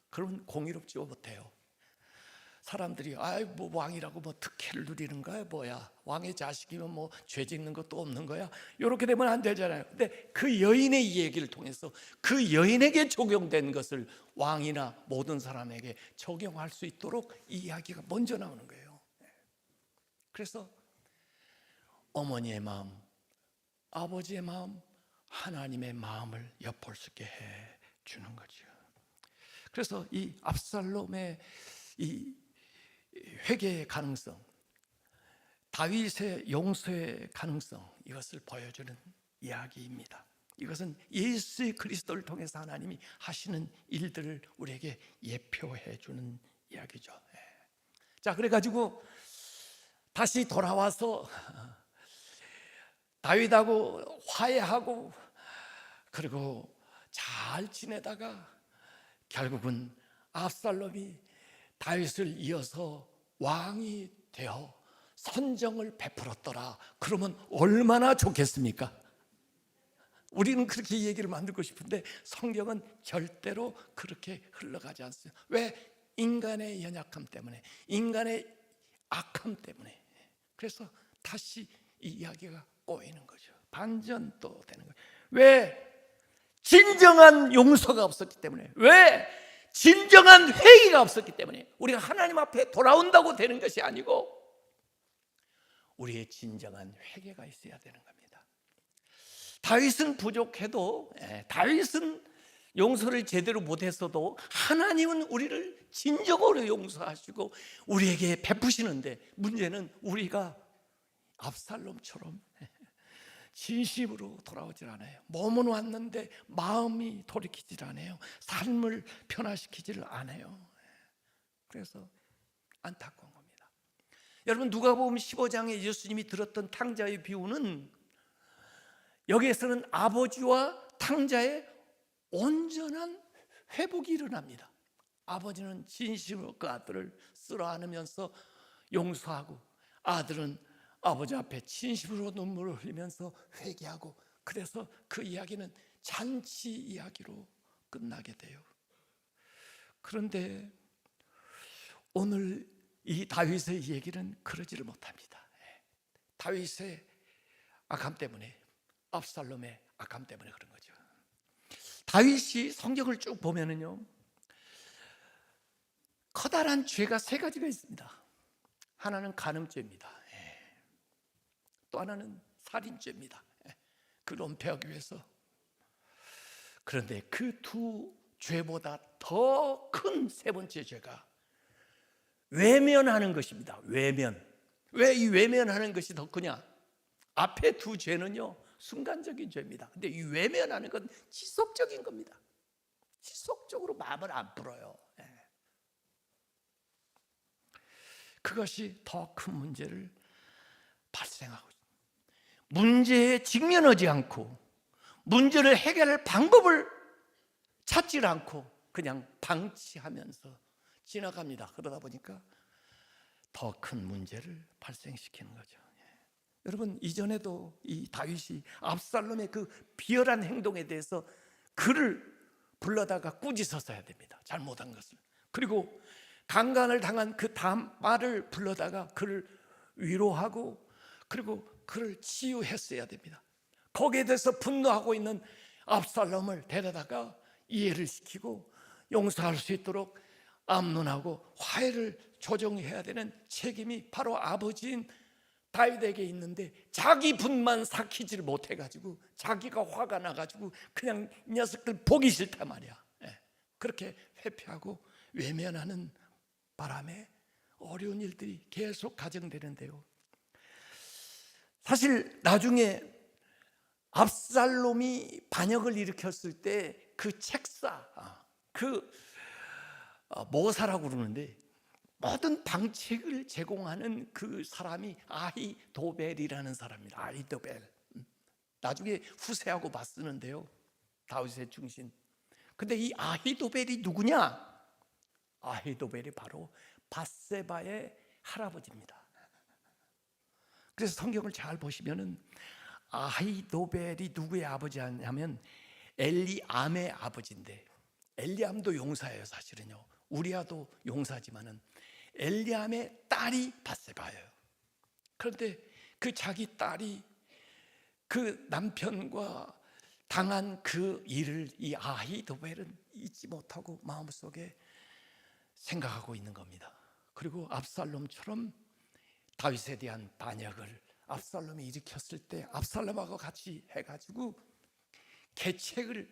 그러면 공의롭지 못해요. 사람들이 뭐 왕이라고 뭐 특혜를 누리는 거야, 뭐야, 왕의 자식이면 뭐 죄 짓는 것도 없는 거야, 이렇게 되면 안 되잖아요. 근데 그 여인의 얘기를 통해서 그 여인에게 적용된 것을 왕이나 모든 사람에게 적용할 수 있도록 이 이야기가 먼저 나오는 거예요. 그래서 어머니의 마음, 아버지의 마음, 하나님의 마음을 엿볼 수 있게 해 주는 거죠. 그래서 이 압살롬의 이 회개의 가능성, 다윗의 용서의 가능성, 이것을 보여주는 이야기입니다. 이것은 예수 그리스도를 통해서 하나님이 하시는 일들을 우리에게 예표해 주는 이야기죠. 자, 그래가지고 다시 돌아와서 다윗하고 화해하고 그리고 잘 지내다가 결국은 압살롬이 다윗을 이어서 왕이 되어 선정을 베풀었더라. 그러면 얼마나 좋겠습니까? 우리는 그렇게 얘기를 만들고 싶은데 성경은 절대로 그렇게 흘러가지 않습니다. 왜? 인간의 연약함 때문에, 인간의 악함 때문에. 그래서 다시 이 이야기가 꼬이는 거죠. 반전도 되는 거예요. 왜? 진정한 용서가 없었기 때문에. 왜? 진정한 회의가 없었기 때문에. 우리가 하나님 앞에 돌아온다고 되는 것이 아니고 우리의 진정한 회개가 있어야 되는 겁니다. 다윗은 부족해도, 다윗은 용서를 제대로 못했어도 하나님은 우리를 진정으로 용서하시고 우리에게 베푸시는데, 문제는 우리가 압살롬처럼 진심으로 돌아오질 않아요. 몸은 왔는데 마음이 돌이키질 않아요. 삶을 변화시키지를 않아요. 그래서 안타까운 겁니다. 여러분, 누가복음 15장에 예수님이 들었던 탕자의 비유는, 여기에서는 아버지와 탕자의 온전한 회복이 일어납니다. 아버지는 진심으로 그 아들을 쓸어 안으면서 용서하고, 아들은 아버지 앞에 진심으로 눈물을 흘리면서 회개하고, 그래서 그 이야기는 잔치 이야기로 끝나게 돼요. 그런데 오늘 이 다윗의 얘기는 그러지를 못합니다. 다윗의 악함 때문에, 압살롬의 악함 때문에 그런 거죠. 다윗이 성경을 쭉 보면은요, 커다란 죄가 세 가지가 있습니다. 하나는 간음죄입니다. 또 하나는 살인죄입니다. 그걸 은폐하기 위해서. 그런데 그 두 죄보다 더 큰 세 번째 죄가 외면하는 것입니다. 외면. 왜 이 외면하는 것이 더 크냐? 앞에 두 죄는요, 순간적인 죄입니다. 근데 이 외면하는 건 지속적인 겁니다. 지속적으로 마음을 안 풀어요. 그것이 더 큰 문제를 발생하고 있습니다. 문제에 직면하지 않고 문제를 해결할 방법을 찾지 않고 그냥 방치하면서 지나갑니다. 그러다 보니까 더 큰 문제를 발생시키는 거죠. 여러분, 이전에도 이 다윗이 압살롬의 그 비열한 행동에 대해서 그를 불러다가 꾸짖었어야 됩니다. 잘못한 것을. 그리고 강간을 당한 그 다말을 불러다가 그를 위로하고, 그리고 그를 치유했어야 됩니다. 거기에 대해서 분노하고 있는 압살롬을 데려다가 이해를 시키고 용서할 수 있도록 암논하고 화해를 조정해야 되는 책임이 바로 아버지인 다윗에게 있는데, 자기 분만 삭히지를 못해가지고 자기가 화가 나가지고 그냥 이 녀석들 보기 싫단 말이야. 그렇게 회피하고 외면하는 바람에 어려운 일들이 계속 가정되는데요, 사실 나중에 압살롬이 반역을 일으켰을 때 그 책사, 그 모사라고 그러는데, 모든 방책을 제공하는 그 사람이 아히도벨이라는 사람입니다. 아히도벨. 나중에 후세하고 맞쓰는데요, 다윗의 중심. 근데 이 아히도벨이 누구냐? 아히도벨이 바로 밧세바의 할아버지입니다. 그래서 성경을 잘 보시면은 아히도벨이 누구의 아버지냐면 엘리암의 아버지인데, 엘리암도 용사예요. 사실은요, 우리아도 용사지만은 엘리암의 딸이 밧세바예요. 그런데 그 자기 딸이 그 남편과 당한 그 일을 이 아히도벨은 잊지 못하고 마음속에 생각하고 있는 겁니다. 그리고 압살롬처럼 다윗에 대한 반역을 압살롬이 일으켰을 때 압살롬하고 같이 해가지고 계책을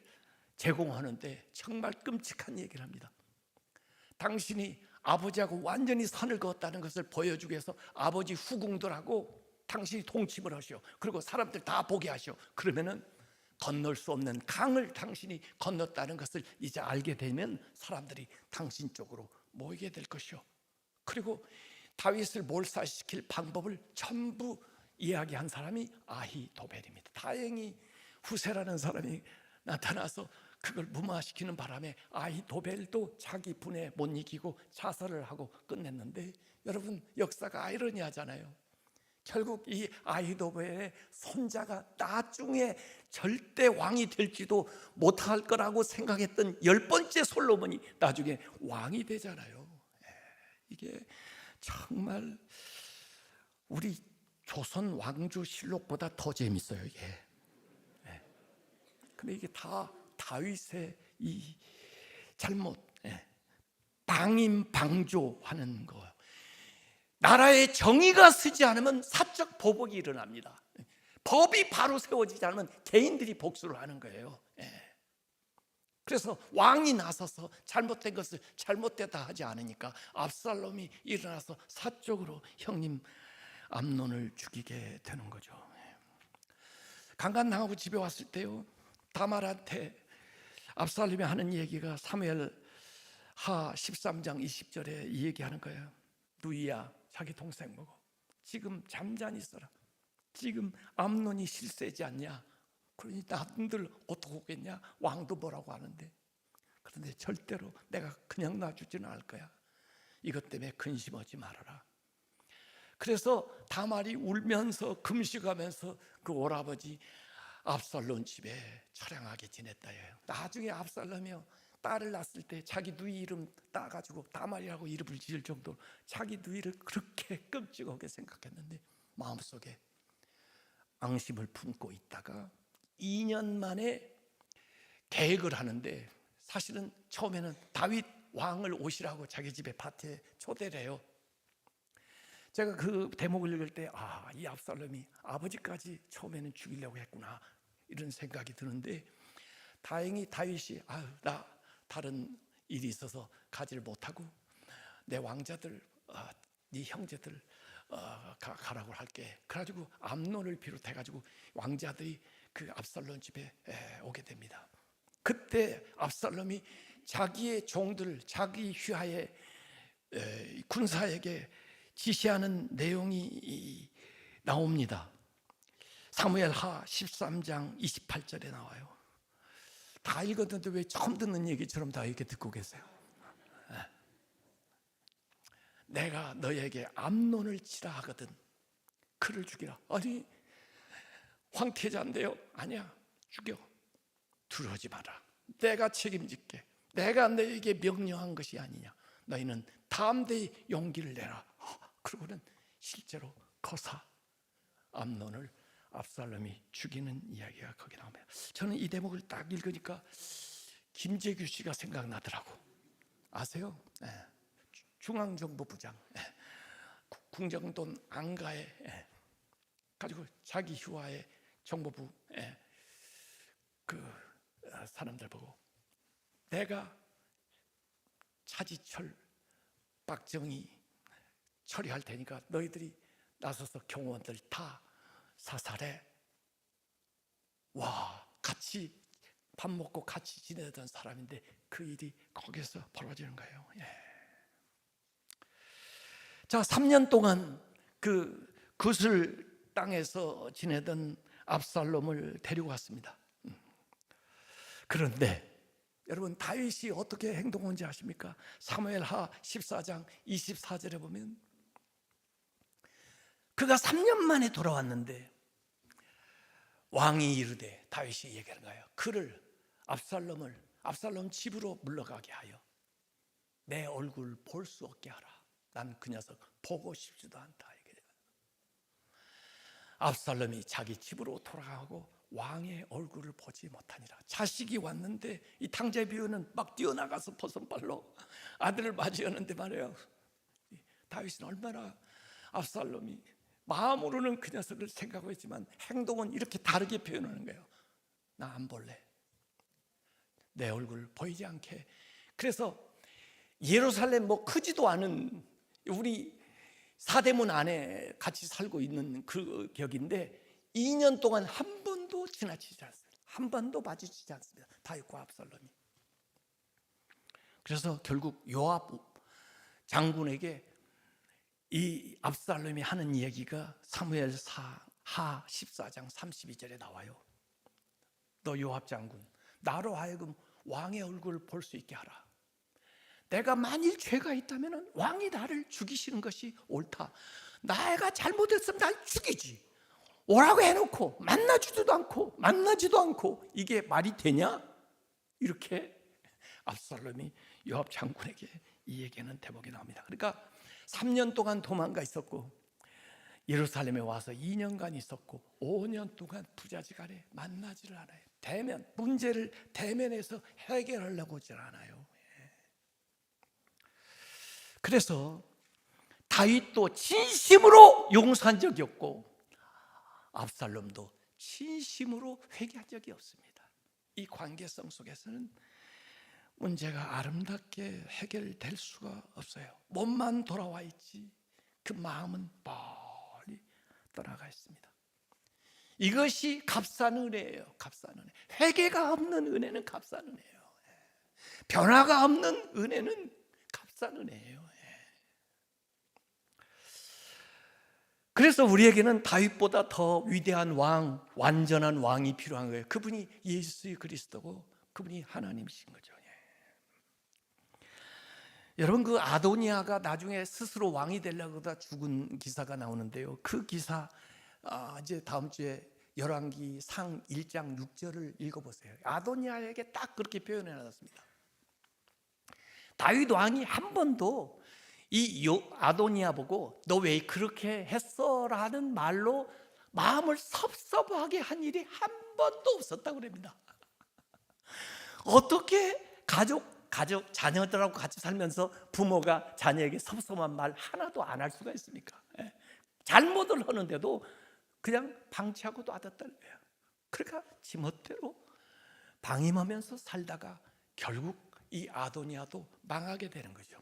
제공하는데 정말 끔찍한 얘기를 합니다. 당신이 아버지하고 완전히 선을 그었다는 것을 보여주기 위해서 아버지 후궁들하고 당신이 동침을 하시오. 그리고 사람들 다 보게 하시오. 그러면은 건널 수 없는 강을 당신이 건넜다는 것을 이제 알게 되면 사람들이 당신 쪽으로 모이게 될 것이오. 그리고 다윗을 몰살시킬 방법을 전부 이야기한 사람이 아히도벨입니다. 다행히 후세라는 사람이 나타나서 그걸 무마시키는 바람에 아히도벨도 자기 분에 못 이기고 자살을 하고 끝냈는데, 여러분, 역사가 아이러니하잖아요. 결국 이 아히도베의 손자가 나중에 절대 왕이 될지도 못할 거라고 생각했던 10번째 솔로몬이 나중에 왕이 되잖아요. 이게 정말 우리 조선 왕조 실록보다 더 재밌어요, 이게. 근데 이게 다 다윗의 이 잘못, 방임방조하는 거예요. 나라에 정의가 서지 않으면 사적 보복이 일어납니다. 법이 바로 세워지지 않으면 개인들이 복수를 하는 거예요. 그래서 왕이 나서서 잘못된 것을 잘못되다 하지 않으니까 압살롬이 일어나서 사적으로 형님 암논을 죽이게 되는 거죠. 강간당하고 집에 왔을 때요, 다말한테 압살롬이 하는 얘기가 사무엘하 13장 20절에 이 얘기하는 거예요. 누이야, 자기 동생 보고, 지금 잠잠히 있어라. 지금 암논이 실세지 않냐? 그러니 남들 어떻게 오겠냐? 왕도 뭐라고 하는데. 그런데 절대로 내가 그냥 놔주지는 않을 거야. 이것 때문에 근심하지 말아라. 그래서 다말이 울면서 금식하면서 그 오라버지 압살롬 집에 처량하게 지냈다예요. 나중에 압살롬이요, 딸을 낳았을 때 자기 누이 이름 따가지고 다말이라고 이름을 지을 정도로 자기 누이를 그렇게 끔찍하게 생각했는데 마음속에 앙심을 품고 있다가 2년 만에 계획을 하는데, 사실은 처음에는 다윗 왕을 오시라고 자기 집에 파티에 초대를 해요. 제가 그 대목을 읽을 때 이 압살롬이 아버지까지 처음에는 죽이려고 했구나, 이런 생각이 드는데, 다행히 다윗이 나 다른 일이 있어서 가지를 못하고 내 왕자들, 네 형제들 가라고 할게. 그래가지고 암논을 비롯해가지고 왕자들이 그 압살롬 집에 오게 됩니다. 그때 압살롬이 자기의 종들, 자기 휘하의 군사에게 지시하는 내용이 나옵니다. 사무엘하 13장 28절에 나와요. 다 읽었는데 왜 처음 듣는 얘기처럼 다 이렇게 듣고 계세요? 내가 너에게 암논을 치라 하거든 그를 죽이라. 아니, 황태자인데요. 아니야, 죽여. 두려워하지 마라. 내가 책임질게. 내가 너에게 명령한 것이 아니냐. 너희는 담대히 용기를 내라. 그러고는 실제로 거사 암논을 압살롬이 죽이는 이야기가 거기 나옵니다. 저는 이 대목을 딱 읽으니까 김재규 씨가 생각나더라고. 아세요? 중앙정보부장, 궁정돈 안가에 가지고 자기 휘하의 정보부 그 사람들 보고, 내가 차지철 박정희 처리할 테니까 너희들이 나서서 경호원들 다 사살해. 와, 같이 밥 먹고 같이 지내던 사람인데 그 일이 거기서 벌어지는 거예요. 자, 3년 동안 그 구슬 땅에서 지내던 압살롬을 데리고 왔습니다. 그런데 여러분, 다윗이 어떻게 행동한지 아십니까? 사무엘하 14장 24절에 보면 그가 3년 만에 돌아왔는데 왕이 이르되, 다윗이 얘기하는 거예요. 그를, 압살롬 집으로 물러가게 하여 내 얼굴 볼 수 없게 하라. 난 그 녀석 보고 싶지도 않다. 압살롬이 자기 집으로 돌아가고 왕의 얼굴을 보지 못하니라. 자식이 왔는데 이 탕자 비유는 막 뛰어나가서 버선발로 아들을 맞이하는데 말이에요. 다윗은 얼마나, 압살롬이 마음으로는 그 녀석을 생각하고 있지만 행동은 이렇게 다르게 표현하는 거예요. 나 안 볼래. 내 얼굴 보이지 않게. 그래서 예루살렘 뭐 크지도 않은 우리 사대문 안에 같이 살고 있는 그 격인데 2년 동안 한 번도 지나치지 않습니다. 한 번도 마주치지 않습니다. 다윗과 압살롬이. 그래서 결국 요압 장군에게 이 압살롬이 하는 얘기가 사무엘하 14장 32절에 나와요. 너 요압 장군, 나로 하여금 왕의 얼굴을 볼 수 있게 하라. 내가 만일 죄가 있다면 왕이 나를 죽이시는 것이 옳다. 내가 잘못했으면 날 죽이지. 오라고 해놓고 만나지도 않고 이게 말이 되냐? 이렇게 압살롬이 요압 장군에게 이 얘기는 대목이 나옵니다. 그러니까 3년 동안 도망가 있었고 예루살렘에 와서 2년간 있었고 5년 동안 부자지간에 만나지를 않아요. 문제를 대면에서 해결하려고 하질 않아요. 그래서 다윗도 진심으로 용서한 적이 없고 압살롬도 진심으로 회개한 적이 없습니다. 이 관계성 속에서는 문제가 아름답게 해결될 수가 없어요. 몸만 돌아와 있지 그 마음은 멀리 떠나가 있습니다. 이것이 값싼 은혜예요. 값싼 은혜. 회개가 없는 은혜는 값싼 은혜예요. 변화가 없는 은혜는 값싼 은혜예요. 그래서 우리에게는 다윗보다 더 위대한 왕, 완전한 왕이 필요한 거예요. 그분이 예수 그리스도고 그분이 하나님이신 거죠. 여러분, 그 아도니아가 나중에 스스로 왕이 되려고 하다 죽은 기사가 나오는데요. 그 기사 이제 다음 주에 열왕기 상 1장 6절을 읽어보세요. 아도니아에게 딱 그렇게 표현해 놨습니다. 다윗 왕이 한 번도 이 아도니아 보고 너 왜 그렇게 했어? 라는 말로 마음을 섭섭하게 한 일이 한 번도 없었다고 그럽니다. 어떻게 가족 자녀들하고 같이 살면서 부모가 자녀에게 섭섭한 말 하나도 안 할 수가 있습니까? 잘못을 하는데도 그냥 방치하고 놔뒀다는 거예요. 그러니까 지멋대로 방임하면서 살다가 결국 이 아도니아도 망하게 되는 거죠.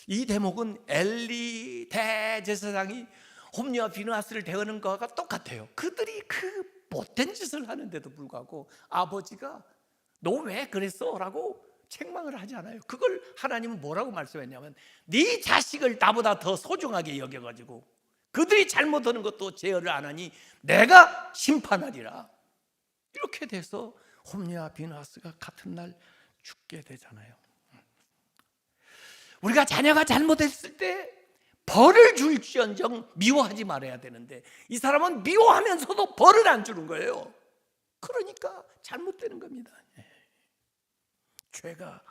이 대목은 엘리 대제사장이 홈리와 비느하스를 대하는 것과 똑같아요. 그들이 그 못된 짓을 하는데도 불구하고 아버지가 너 왜 그랬어? 라고 책망을 하지 않아요. 그걸 하나님은 뭐라고 말씀했냐면 네 자식을 나보다 더 소중하게 여겨가지고 그들이 잘못하는 것도 제어를 안 하니 내가 심판하리라. 이렇게 돼서 홈리와 비느하스가 같은 날 죽게 되잖아요. 우리가 자녀가 잘못했을 때 벌을 줄지언정 미워하지 말아야 되는데 이 사람은 미워하면서도 벌을 안 주는 거예요. 그러니까 잘못되는 겁니다. 죄가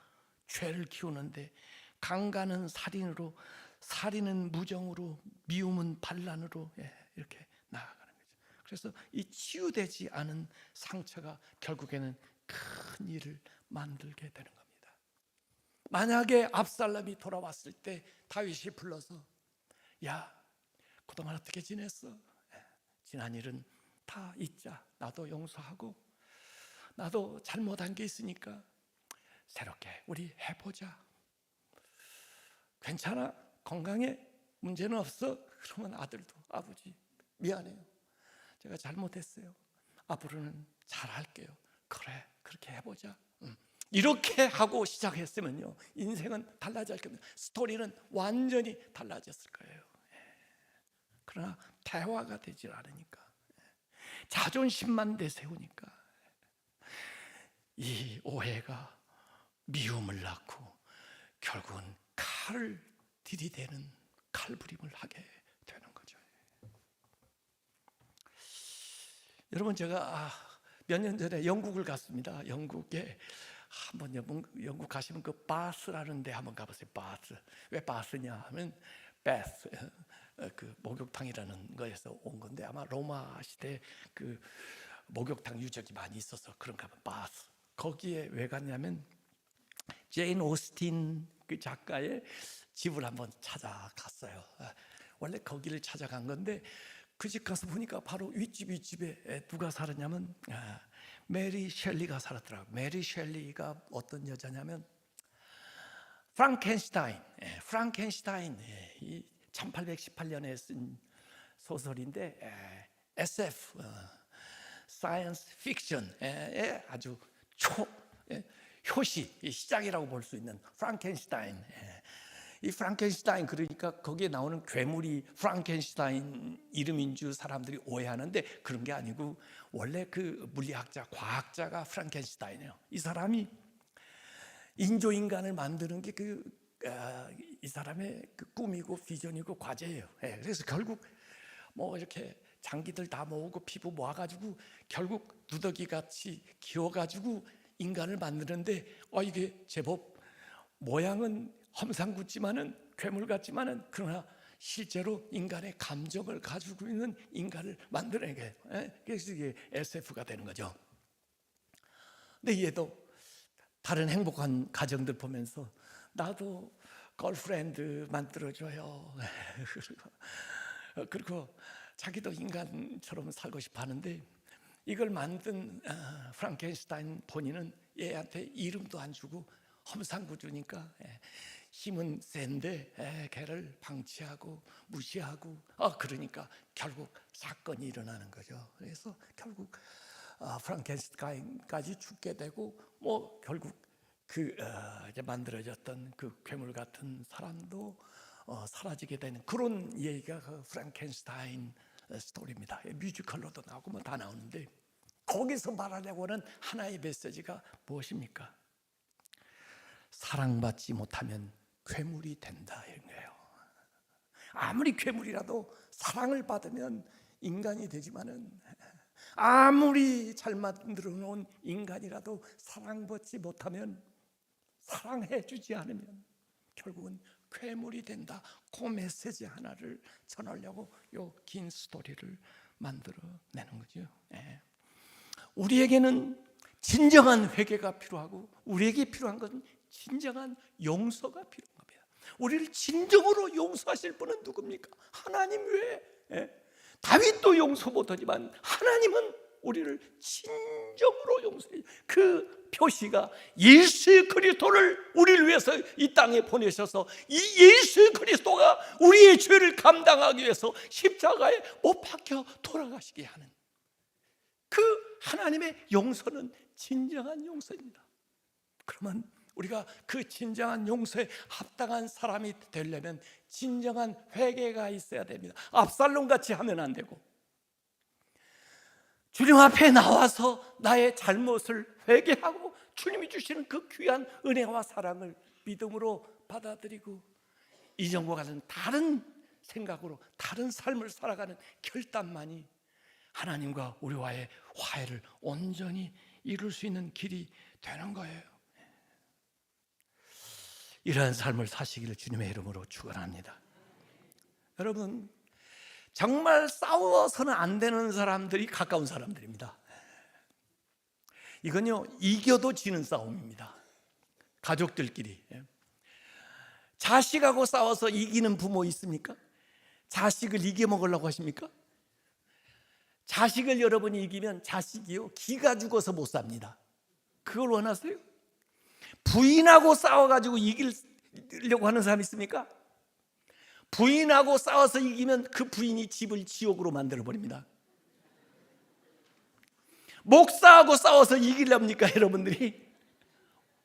죄를 키우는데 강간은 살인으로, 살인은 무정으로, 미움은 반란으로 이렇게 나아가는 거죠. 그래서 이 치유되지 않은 상처가 결국에는 큰 일을 만들게 되는 겁니다. 만약에 압살롬이 돌아왔을 때 다윗이 불러서 야, 그동안 어떻게 지냈어? 지난 일은 다 잊자. 나도 용서하고 나도 잘못한 게 있으니까 새롭게 우리 해보자. 괜찮아? 건강해? 문제는 없어? 그러면 아들도 아버지 미안해요. 제가 잘못했어요. 앞으로는 잘할게요. 그래, 그렇게 해보자. 이렇게 하고 시작했으면요 인생은 달라질 겁니다. 스토리는 완전히 달라졌을 거예요. 그러나 대화가 되질 않으니까, 자존심만 내세우니까 이 오해가 미움을 낳고 결국은 칼을 들이대는 칼부림을 하게 되는 거죠. 여러분, 제가 몇 년 전에 영국을 갔습니다. 영국에 한번 영국 가시면 그 바스라는 데 한번 가보세요. 바스. 왜 바스냐 하면 베스, 그 목욕탕이라는 거에서 온 건데 아마 로마 시대 그 목욕탕 유적이 많이 있어서 그런가 봐. 바스. 거기에 왜 갔냐면 제인 오스틴 그 작가의 집을 한번 찾아갔어요. 원래 거기를 찾아간 건데 그 집 가서 보니까 바로 윗집에 누가 살았냐면 메리 셸리가 살았더라고요. 메리 셸리가 어떤 여자냐면 프랑켄슈타인, 이 1818년에 쓴 소설인데 SF, 사이언스 픽션의 아주 효시 시작이라고 볼 수 있는 프랑켄슈타인. 이 프랑켄슈타인, 그러니까 거기에 나오는 괴물이 프랑켄슈타인 이름인 줄 사람들이 오해하는데 그런 게 아니고 원래 그 물리학자, 과학자가 프랑켄슈타인이에요. 이 사람이 인조인간을 만드는 게 그 이 사람의 그 꿈이고 비전이고 과제예요. 예, 그래서 결국 뭐 이렇게 장기들 다 모으고 피부 모아가지고 결국 누더기 같이 기어가지고 인간을 만드는데 이게 제법 모양은 험상궂지만은 괴물 같지만은 그러나 실제로 인간의 감정을 가지고 있는 인간을 만들어내게. 그래서 이게 SF가 되는 거죠. 근데 얘도 다른 행복한 가정들 보면서 나도 걸프렌드 만들어줘요. 그리고 자기도 인간처럼 살고 싶어 하는데 이걸 만든 프랑켄슈타인 본인은 얘한테 이름도 안 주고 험상궂으니까 힘은 센데 걔를 방치하고 무시하고 그러니까 결국 사건이 일어나는 거죠. 그래서 결국 프랑켄슈타인까지 죽게 되고 뭐 결국 그 이제 만들어졌던 그 괴물 같은 사람도 사라지게 되는 그런 얘기가 그 프랑켄슈타인 스토리입니다. 뮤지컬로도 나오고 뭐 다 나오는데 거기서 말하려고 하는 하나의 메시지가 무엇입니까? 사랑받지 못하면 괴물이 된다 이런 거예요. 아무리 괴물이라도 사랑을 받으면 인간이 되지만은 아무리 잘 만들어 놓은 인간이라도 사랑받지 못하면 사랑해 주지 않으면 결국은 괴물이 된다. 그 메시지 하나를 전하려고 요 긴 스토리를 만들어 내는 거죠. 우리에게는 진정한 회개가 필요하고 우리에게 필요한 것은 진정한 용서가 필요한 겁니다. 우리를 진정으로 용서하실 분은 누굽니까? 하나님 외에. 다윗도 용서 못하지만 하나님은 우리를 진정으로 용서해요. 그 표시가 예수 그리스도를 우리를 위해서 이 땅에 보내셔서 이 예수 그리스도가 우리의 죄를 감당하기 위해서 십자가에 못 박혀 돌아가시게 하는 그 하나님의 용서는 진정한 용서입니다. 그러면 우리가 그 진정한 용서에 합당한 사람이 되려면 진정한 회개가 있어야 됩니다. 압살롬 같이 하면 안 되고 주님 앞에 나와서 나의 잘못을 회개하고 주님이 주시는 그 귀한 은혜와 사랑을 믿음으로 받아들이고 이전과 같은 다른 생각으로 다른 삶을 살아가는 결단만이 하나님과 우리와의 화해를 온전히 이룰 수 있는 길이 되는 거예요. 이러한 삶을 사시기를 주님의 이름으로 축원합니다. 여러분, 정말 싸워서는 안 되는 사람들이 가까운 사람들입니다. 이건요, 이겨도 지는 싸움입니다. 가족들끼리. 자식하고 싸워서 이기는 부모 있습니까? 자식을 이겨먹으려고 하십니까? 자식을 여러분이 이기면 자식이요, 기가 죽어서 못 삽니다. 그걸 원하세요? 부인하고 싸워가지고 이기려고 하는 사람 있습니까? 부인하고 싸워서 이기면 그 부인이 집을 지옥으로 만들어버립니다. 목사하고 싸워서 이기렵니까 여러분들이?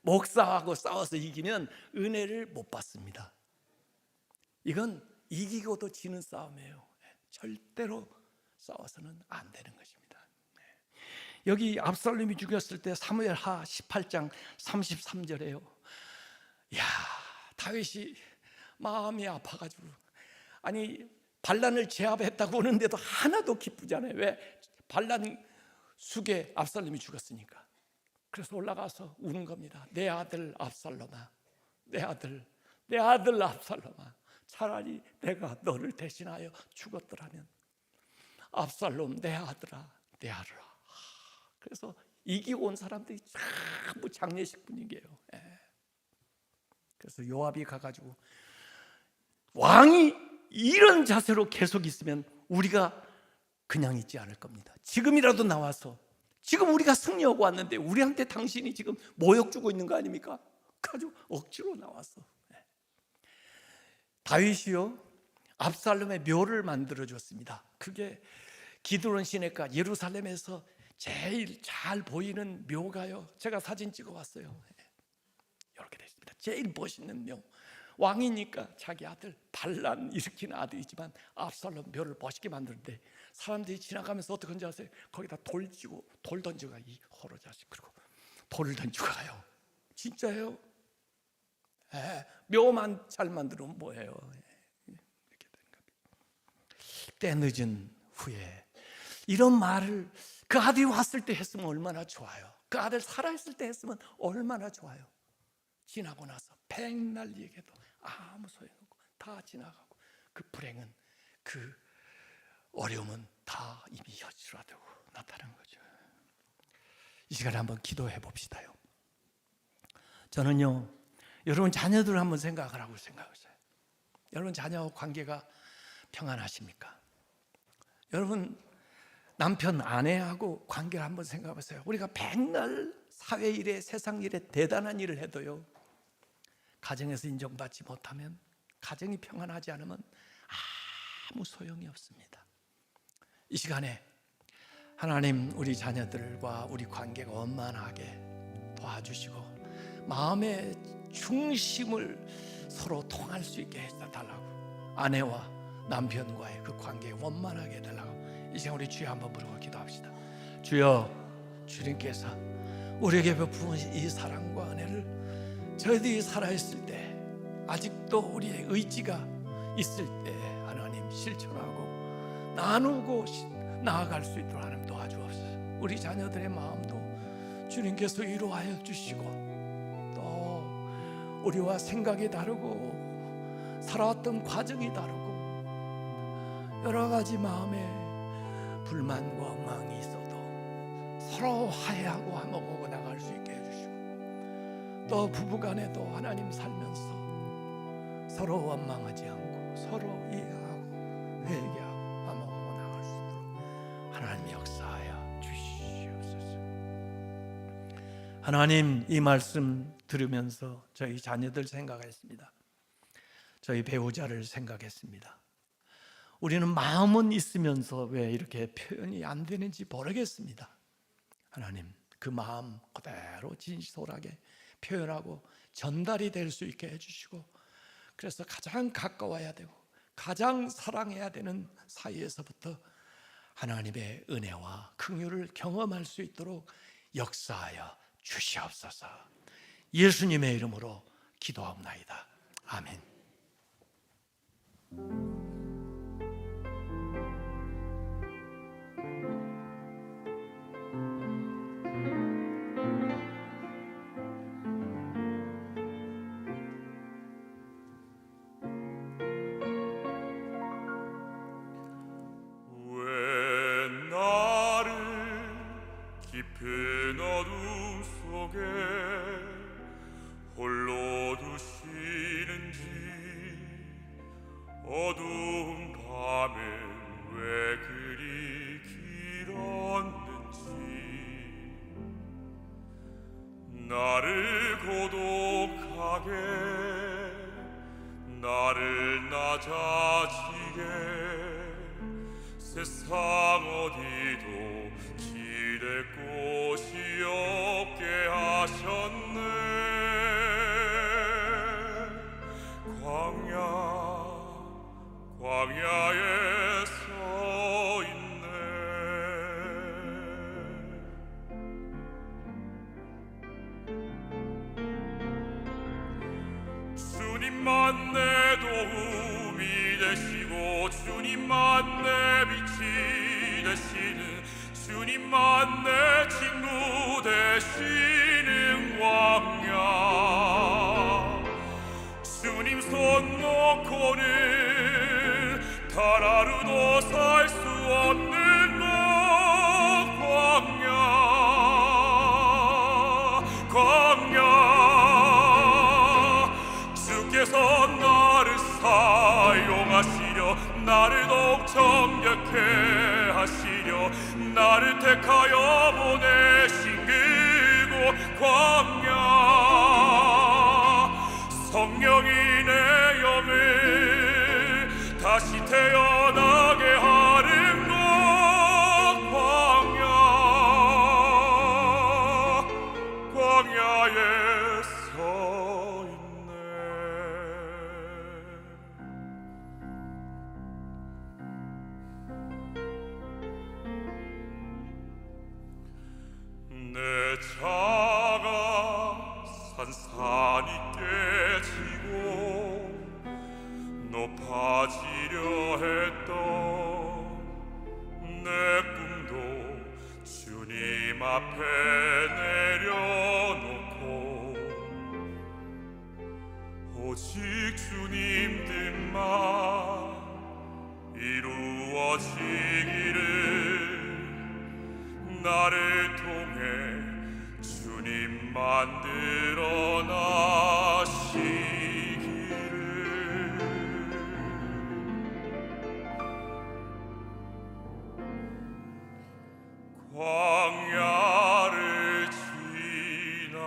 목사하고 싸워서 이기면 은혜를 못 받습니다. 이건 이기고도 지는 싸움이에요. 절대로 싸워서는 안 되는 것입니다. 여기 압살롬이 죽였을 때 사무엘하 18장 33절에요. 야, 다윗이 마음이 아파가지고 아니 반란을 제압했다고 오는데도 하나도 기쁘잖아요. 왜? 반란 숙에 압살롬이 죽었으니까. 그래서 올라가서 우는 겁니다. 내 아들 압살롬아, 내 아들 압살롬아, 차라리 내가 너를 대신하여 죽었더라면. 압살롬 내 아들아, 내 아들아. 그래서 이기고 온 사람들이 전부 장례식 분위기예요. 그래서 요압이 가가지고 왕이 이런 자세로 계속 있으면 우리가 그냥 있지 않을 겁니다. 지금이라도 나와서 지금 우리가 승리하고 왔는데 우리한테 당신이 지금 모욕 주고 있는 거 아닙니까? 가지고 억지로 나왔어. 다윗이요, 압살롬의 묘를 만들어 줬습니다. 그게 기드론 시내가 예루살렘에서 제일 잘 보이는 묘가요. 제가 사진 찍어 왔어요. 이렇게 됐습니다. 제일 멋있는 묘. 왕이니까 자기 아들 반란 일으킨 아들이지만 압살롬 묘를 멋있게 만드는데 사람들이 지나가면서 어떻게 하는지 아세요? 거기다 돌 쥐고 돌 던져가 이 호로 자식 그리고 돌을 던지고 가요. 진짜예요. 묘만 잘 만들면 뭐예요? 이렇게 되는 겁니다. 때 늦은 후에 이런 말을 그 아들이 왔을 때 했으면 얼마나 좋아요. 그 아들 살아있을 때 했으면 얼마나 좋아요. 지나고 나서 백날 얘기해도 아무 소용없고 다 지나가고 그 불행은, 그 어려움은 다 이미 현실화되고 나타난 거죠. 이 시간에 한번 기도해 봅시다요. 저는요, 여러분 자녀들 한번 생각을 하고 생각했어요. 여러분 자녀와 관계가 평안하십니까? 여러분 남편 아내하고 관계를 한번 생각해 보세요. 우리가 백날 사회 일에 세상 일에 대단한 일을 해도요, 가정에서 인정받지 못하면, 가정이 평안하지 않으면 아무 소용이 없습니다. 이 시간에 하나님 우리 자녀들과 우리 관계가 원만하게 도와주시고 마음의 중심을 서로 통할 수 있게 해달라고, 아내와 남편과의 그 관계 원만하게 해달라고 이 시간 우리 주여 한번 부르고 기도합시다. 주여, 주님께서 우리에게 베푼 이 사랑과 은혜를 저희들이 살아있을 때, 아직도 우리의 의지가 있을 때 하나님 실천하고 나누고 나아갈 수 있도록 하나님 도와주옵소서. 우리 자녀들의 마음도 주님께서 위로하여 주시고, 또 우리와 생각이 다르고 살아왔던 과정이 다르고 여러 가지 마음에 불만과 엉망이 있어도 서로 화해하고 화목하고 나갈 수 있게 해주시고, 또 부부간에도 하나님 살면서 서로 원망하지 않고 서로 이해하고 회개하고 화목하고 나갈 수 있도록 하나님 역사하여 주시옵소서. 하나님, 이 말씀 들으면서 저희 자녀들 생각했습니다. 저희 배우자를 생각했습니다. 우리는 마음은 있으면서 왜 이렇게 표현이 안 되는지 모르겠습니다. 하나님, 그 마음 그대로 진솔하게 표현하고 전달이 될 수 있게 해주시고, 그래서 가장 가까워야 되고 가장 사랑해야 되는 사이에서부터 하나님의 은혜와 긍휼을 경험할 수 있도록 역사하여 주시옵소서. 예수님의 이름으로 기도하옵나이다. 아멘. 깊은 어둠 속에 홀로 두시는지, 어두운 밤은 왜 그리 길었는지, 나를 고독하게, 나를 낮아지게, 세상 어디도 기댈 곳이 없게 하셨네. 광야에 서 있네. 주님만 내 도움이 되시고, 주님만 내 빛이 되시는, 주님만 내 친구 되시는 광야. 주님 손 놓고는 단 하루도 살 수 없는 것. 광야 주께서 나를 사용하시려, 나를 더욱 정결케 하시려, 나를 택하여 보내신 그곳 광야. 성령이 내 영을 다시 태어나게 하는 것. 광야에 서 있네. 내 자가 산산이 깨지 주님 앞에 내려놓고 오직 주님 뜻만 이루어지기를 나를 통해 주님 만들어 나시기를. 광야를 지나며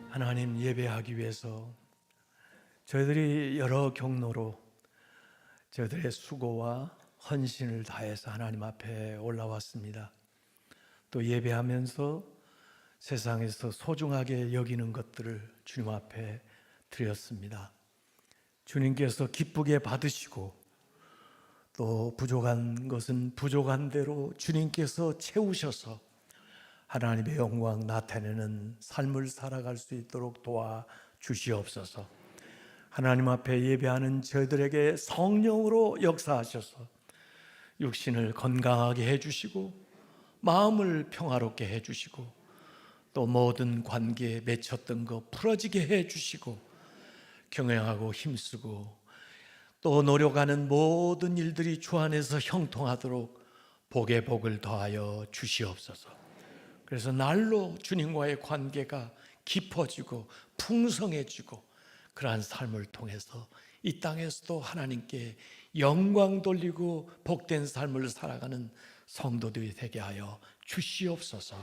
하나님 예배하기 위해서 저희들이 여러 경로로 저희들의 수고와 헌신을 다해서 하나님 앞에 올라왔습니다. 또 예배하면서 세상에서 소중하게 여기는 것들을 주님 앞에 드렸습니다. 주님께서 기쁘게 받으시고 또 부족한 것은 부족한 대로 주님께서 채우셔서 하나님의 영광 나타내는 삶을 살아갈 수 있도록 도와주시옵소서. 하나님 앞에 예배하는 저희들에게 성령으로 역사하셔서 육신을 건강하게 해주시고 마음을 평화롭게 해주시고 또 모든 관계에 맺혔던 거 풀어지게 해주시고 경영하고 힘쓰고 또 노력하는 모든 일들이 주 안에서 형통하도록 복에 복을 더하여 주시옵소서. 그래서 날로 주님과의 관계가 깊어지고 풍성해지고 그러한 삶을 통해서 이 땅에서도 하나님께 영광 돌리고 복된 삶을 살아가는 성도들이 되게 하여 주시옵소서.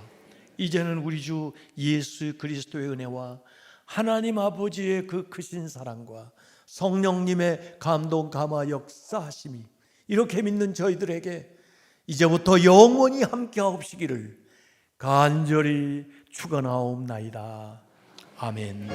이제는 우리 주 예수 그리스도의 은혜와 하나님 아버지의 그 크신 사랑과 성령님의 감동 감화 역사하심이 이렇게 믿는 저희들에게 이제부터 영원히 함께하옵시기를 간절히 축원하옵나이다. 아멘.